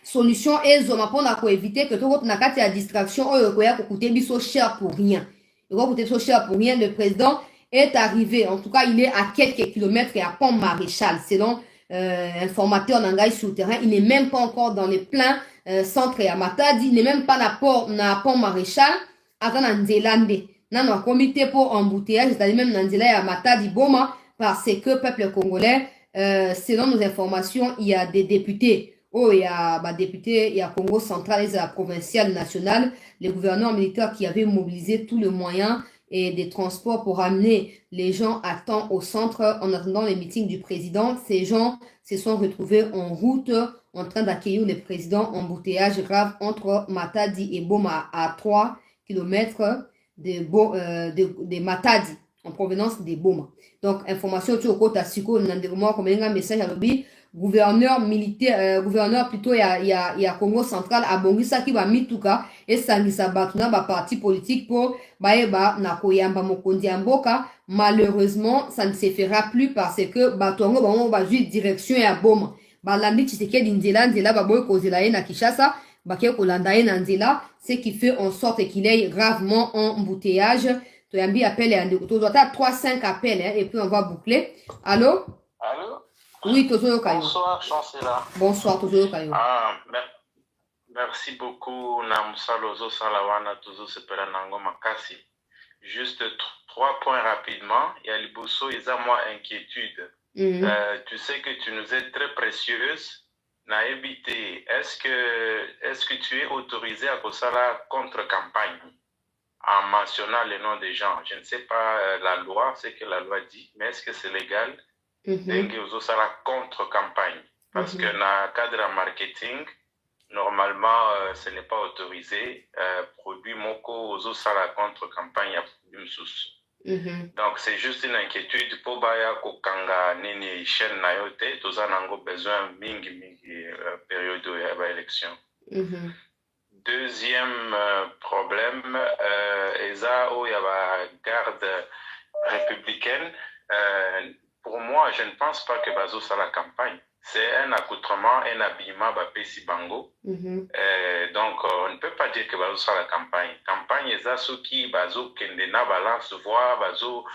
Speaker 1: solution ezwama pona ko éviter que to na kati ya distraction oyo ko ya ko coûter biso cher pour rien. Il va coûter biso cher pour rien. Le président est arrivé, en tout cas il est à quelques kilomètres et à Pont-Maréchal, selon informateur Nangai souterrain. Il n'est même pas encore dans les pleins centres et à Matadi, il n'est même pas na Pont-Maréchal, à Nzélande. Nan un comité pour embouteillage, c'est-à-dire même Nzela et à Matadi Boma, parce que peuple congolais, selon nos informations, il y a des députés. Oh, il y a députés, il y a Congo central et la provinciale nationale, les gouverneurs militaires qui avaient mobilisé tous les moyens et des transports pour amener les gens à temps au centre en attendant les meetings du président. Ces gens se sont retrouvés en route en train d'accueillir le président. Embouteillage grave entre Matadi et Boma à 3 km de Matadi en provenance de Boma. Donc, information sur le côté à Siko, comme un message à l'objet. Gouverneur militaire, gouverneur plutôt, il y a Congo central, à Bongisa qui va mituka, et Sangisa Batuna, parti politique pour, na koyamba mokondi amboka. Malheureusement, ça ne se fera plus parce que, Batongo, va juste direction à Boma. Landi Tshisekedi Nzela, boy kozela na Kishasa, Baké Kolanda na Nzela, ce qui fait en sorte qu'il ait gravement en embouteillage. Toyambi appelle et Andeko. Tu dois avoir 3-5 appels, et puis on va boucler. Allô?
Speaker 3: Allô?
Speaker 1: Oui, Tozo Kayo.
Speaker 3: Bonsoir, Chancela.
Speaker 1: Bonsoir, Tozo Kayo.
Speaker 3: Merci beaucoup, Namusa Lozo Salawana, Tozo Sepera Nango Makasi. Juste 3 points rapidement. Il y a Liboso, ils ont moins inquiétude. Tu sais que tu nous es très précieuse. Naébité, est-ce que tu es autorisé à faire la contre-campagne en mentionnant les noms des gens? Je ne sais pas la loi, ce que la loi dit, mais est-ce que c'est légal? La contre-campagne. Parce que dans le cadre marketing, normalement, ce n'est pas autorisé. Produit Moko, aux la contre-campagne à produit sous. Donc, c'est juste une inquiétude pour Baya Kokanga Nini Chen Nayote, tous en besoin mingi période de l'élection. Deuxième problème, ESA où il y a la garde républicaine. Pour moi, je ne pense pas que Bazo soit la campagne. C'est un accoutrement, un habillement, Bapesi Bango. Donc, on ne peut pas dire que Bazo soit la campagne. Campagne, c'est ceux qui, Bazo, Kendena, balance, voix, Bazo,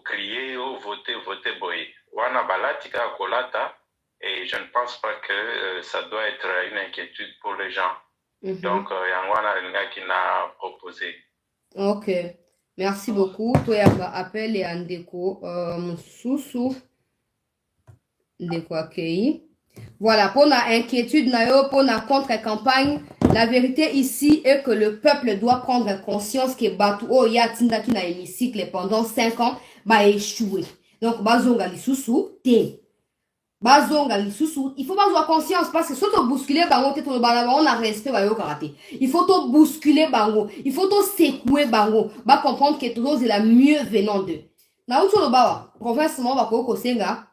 Speaker 3: crier, ou voter, boy. Wana Balatika, Kolata, et je ne pense pas que ça doit être une inquiétude pour les gens. Donc, Yangwana Renga qui n'a proposé.
Speaker 1: Ok. Merci beaucoup. Toi, appel et Andeko Moussoussou. Ndeko Akei. Voilà, pour la inquiétude, pour la contre-campagne, la vérité ici est que le peuple doit prendre conscience que Batou Yatinda qui n'a hémicycle pendant 5 ans, va échouer. Donc, Bazonga Lissoussou, Bazonga Lissoussou, il faut pas avoir conscience parce que si tu bousculer Bango, on a respect au karaté. Il faut te bousculer Bango, il faut te secouer Bango, va comprendre que tout est la mieux venant d'eux. Na où tu le bawa, province mon bako kosenga,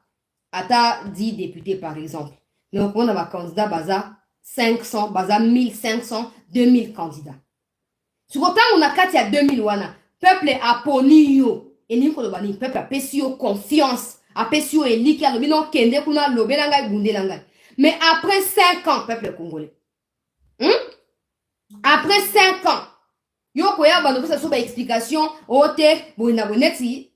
Speaker 1: ata 10 députés par exemple. Donc on a ma candidat baza 500, baza 1500, 2000 candidats. Sur autant on a 4 il y a 2000 wana, peuple a poni yo, et ni ko le bani peuple a pesi yo confiance. Mais après 5 ans, peuple congolais. Après 5 ans, yo koya bando ça soba explication ote boina boneti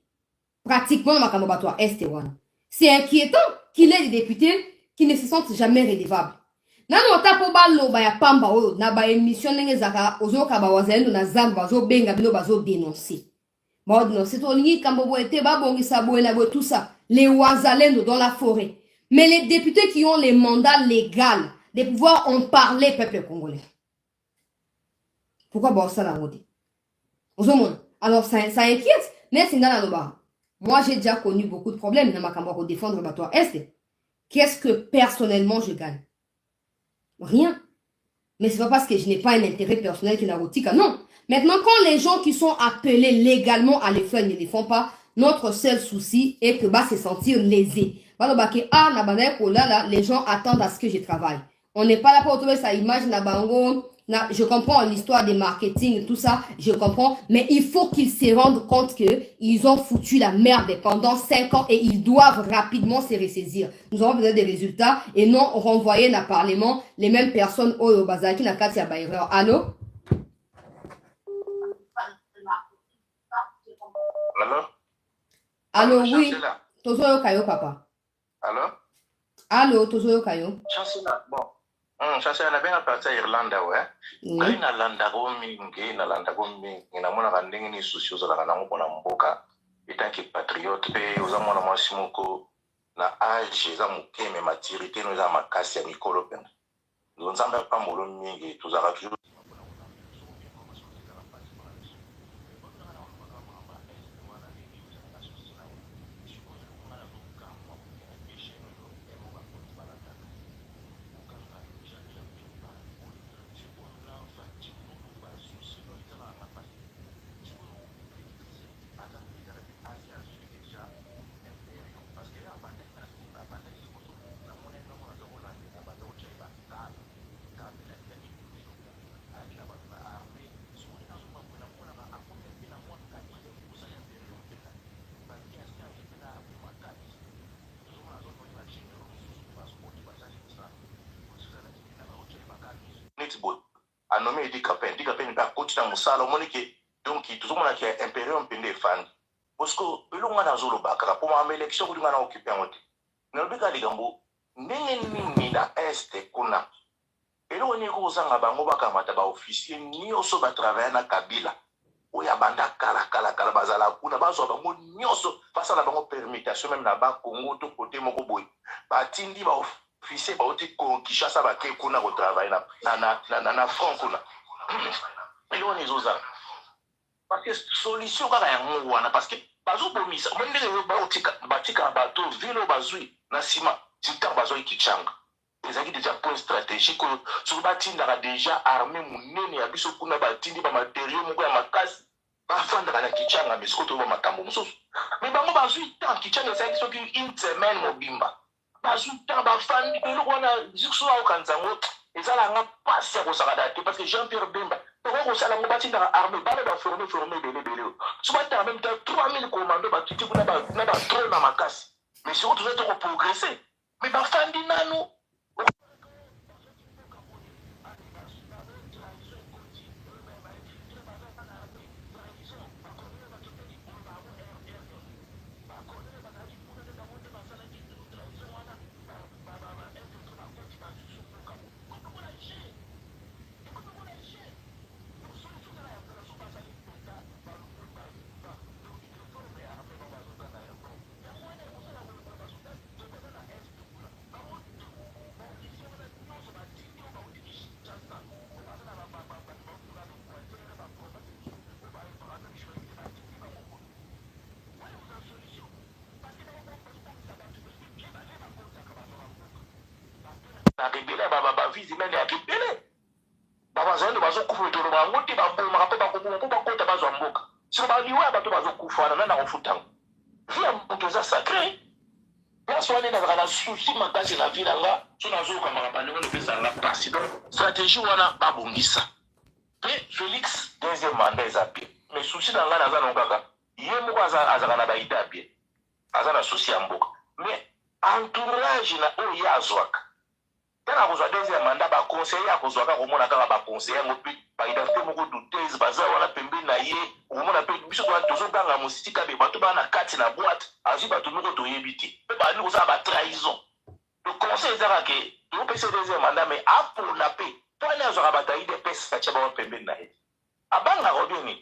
Speaker 1: pratiquement makambo bato est wana. C'est inquiétant qu'il ait des députés qui ne se sentent jamais redevables. Nano tapo balo ba ya pamba o na ba émission ndenge zaka ozoka ba wazalendo na zamba bazo benga bino bazo dénoncer. Ba dénoncer to lingi kambo boete ba bongisa boena bo tout ça. Les wazalendo dans la forêt. Mais les députés qui ont les mandats légaux de pouvoir en parler peuple congolais. Pourquoi ça la route? Alors ça inquiète. Moi j'ai déjà connu beaucoup de problèmes dans ma campagne pour défendre le bateau Est. Qu'est-ce que personnellement je gagne? Rien. Mais c'est pas parce que je n'ai pas un intérêt personnel qui n'a rotique. Non. Maintenant, quand les gens qui sont appelés légalement à les faire ne les font pas, notre seul souci est que se sentir lésé. Les gens attendent à ce que je travaille. On n'est pas là pour trouver sa image na bango. Je comprends l'histoire des marketing, tout ça, je comprends, mais il faut qu'ils se rendent compte qu'ils ont foutu la merde pendant 5 ans et ils doivent rapidement se ressaisir. Nous avons besoin des résultats et non renvoyer dans le Parlement les mêmes personnes au Bazaki na Katia Bayreur. Allô?
Speaker 2: Allô?
Speaker 1: Allô, oui. Tozo yo kayo, papa.
Speaker 2: Allô?
Speaker 1: Allô, Tozo yo kayo.
Speaker 2: Chancela, bon. Chancela, na benga parti ya Irlanda, ouais. Ngai na landa ko mingi, na mona ka ndenge ni susi ozalaka nango mpona mboka. Etanke patriote pe oza mwana mwasi moko na age eza moke me maturité no eza makasi ya mikolo pena. Nzambe apambolo mingi tozalaka toujours a nommé Di Capin ba coach na musala monike donc tout monde qui est impérium pende fan parce que elonga na zolo bakaka pour ma élection ko dinga na occuper ngote na bika ligambo ndenge nini na est kuna elo ni ko zanga bango bakamata ba officier nyoso ba travailler na Kabila oya banda kala bazala kuna bazo bango nyoso face na bango permutation même na ba Congo to côté moko boy ba tindi ba officier ba oti ko Kinshasa ba ke kuna ko travailler na front kuna elo ni zoza parce que solution kaka ya ngo wana parce que bazo bomisa mondele ba otika batika bato vilo bazui na sima tika bazo ikichanga ezaki déjà point stratégique sur batinda déjà armée munene ya biso kuna batindi ba matériaux moko ya makasi bafanda na kichanga mesiko to ba makambo mususu mais bango bazui tant kichanga ça qui une semaine mobimba bazui tant bafandi pelo wana jikso au kanzango ezala nga passe ko sakada parce que Jean-Pierre Bemba ko sala ngo batinda armée ba ba formé belé so ba en même temps 3000 commandos ba tuti kuna ba trop na makasi mais si on doit être progresser mais bafandi nanu ribele ba visi mene ya ribele baba zendo bazo kufa to ba ngoti ba bo maka ba ko ba kota bazo mboka so ba liwa ba to bazo kufa na ofutang via mboka za sacré ya so ne na kana souci makasi na vie nga so na zo ka maka pande ngo pesa la passe donc stratégie wana ba bongisa pe Félix deuxième mandat ezapie mais souci na nga na za no kaka ye moko azaka na ba idée bien azana souci ya mboka mais entourage na o ya zwaka tana kozwa deuxième mandat baconseiller akozwaka komona kaka baconseiller yango mpe baidentité moko douteuse baza wana pembeni na ye okomona mpe biso tozoganga mosika be bato baa na kati na boîte azwi bato moko toyebi te mpe bandi kozala batrahison le conseil ezaka ke topesa deuxième mandat mais apona mpe toani azwaka bato aide pesa atia bango pembeni na ye abangaka obeni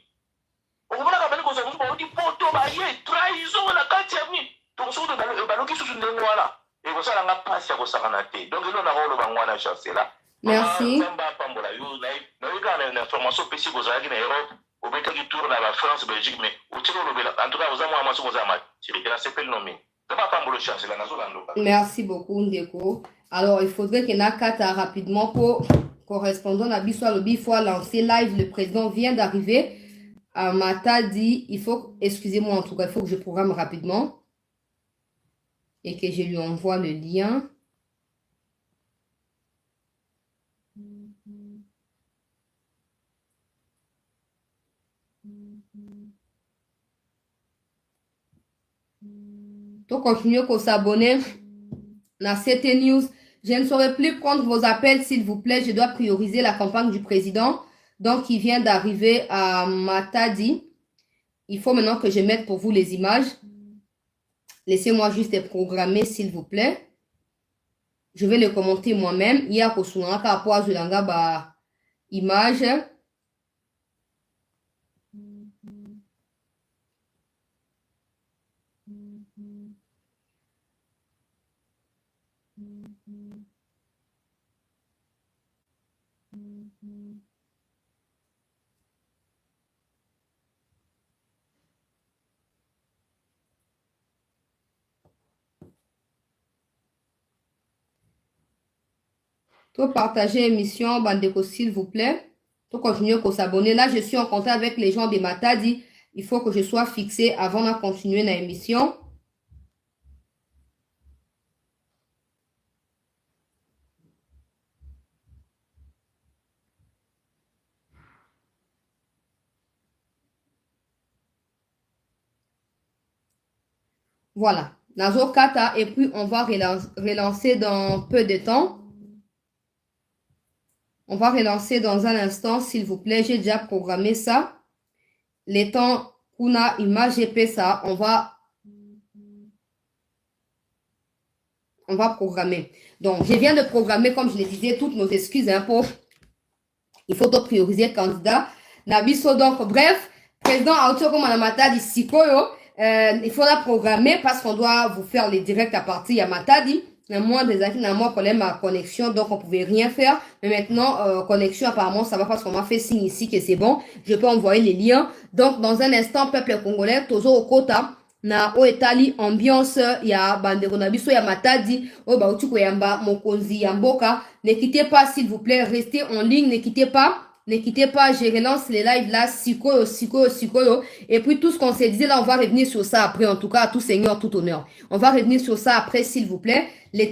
Speaker 2: okomonaka bandi kozwa mosu baodi poto baye trahison na kati ya nini donc soki baloki susu ndenge wana ekosalanga mpasi ya kosakana te donc elo naka oloba ngo wana chancela
Speaker 1: Merci.
Speaker 2: nzambe apambola yo nayoki na information opesi kozalaki na europe obetaki tour na bafrance belgique mais otiki olobela en tout cas oza mwana mwasi koza maturité nasepeli no mingi nzambe apambola chancela nazolandoka.
Speaker 1: Merci beaucoup, Ndeko. Alors, il faudrait que Nakata rapidement pour correspondant à Bissou Alobi, il faut lancer live. Le président vient d'arriver. Mata dit, il faut, excusez-moi en tout cas, il faut que je programme rapidement et que je lui envoie le lien. Donc, continuez à s'abonner à CT News. Je ne saurais plus prendre vos appels, s'il vous plaît. Je dois prioriser la campagne du président. Donc, il vient d'arriver à Matadi. Il faut maintenant que je mette pour vous les images. Laissez-moi juste les programmer, s'il vous plaît. Je vais les commenter moi-même. Il y a Kosunga Kapwa Zulanga ba image. Tout partager l'émission, Bandeko, s'il vous plaît. Tout continuer à s'abonner. Là, je suis en contact avec les gens de Matadi. Il faut que je sois fixé avant de continuer l'émission. Voilà. Nazo Kata. Et puis, on va relancer dans peu de temps. On va relancer dans un instant, s'il vous plaît. J'ai déjà programmé ça. Les temps qu'on a image GP ça, on va programmer. Donc, je viens de programmer, comme je le disais, toutes nos excuses hein, pour... Il faut prioriser candidat. Nabiso, donc, bref, président Aotoko Manamatadi Sikoyo, il faut la programmer parce qu'on doit vous faire les directs à partir de Matadi. Moi, des acquis, moi, problème ma connexion, donc on pouvait rien faire. Mais maintenant, connexion, apparemment, ça va parce qu'on m'a fait signe ici que c'est bon. Je peux envoyer les liens. Donc, dans un instant, peuple congolais, Tozo Okota, na o etali ambiance ya bandeko na biso ya Matadi, o ba utuko yamba mokonzi yamboka. Ne quittez pas, s'il vous plaît, restez en ligne, ne quittez pas. Ne quittez pas, je relance les lives là, Sikoyo. Et puis tout ce qu'on s'est dit là, on va revenir sur ça après, en tout cas, à tout seigneur, tout honneur. On va revenir sur ça après, s'il vous plaît. Les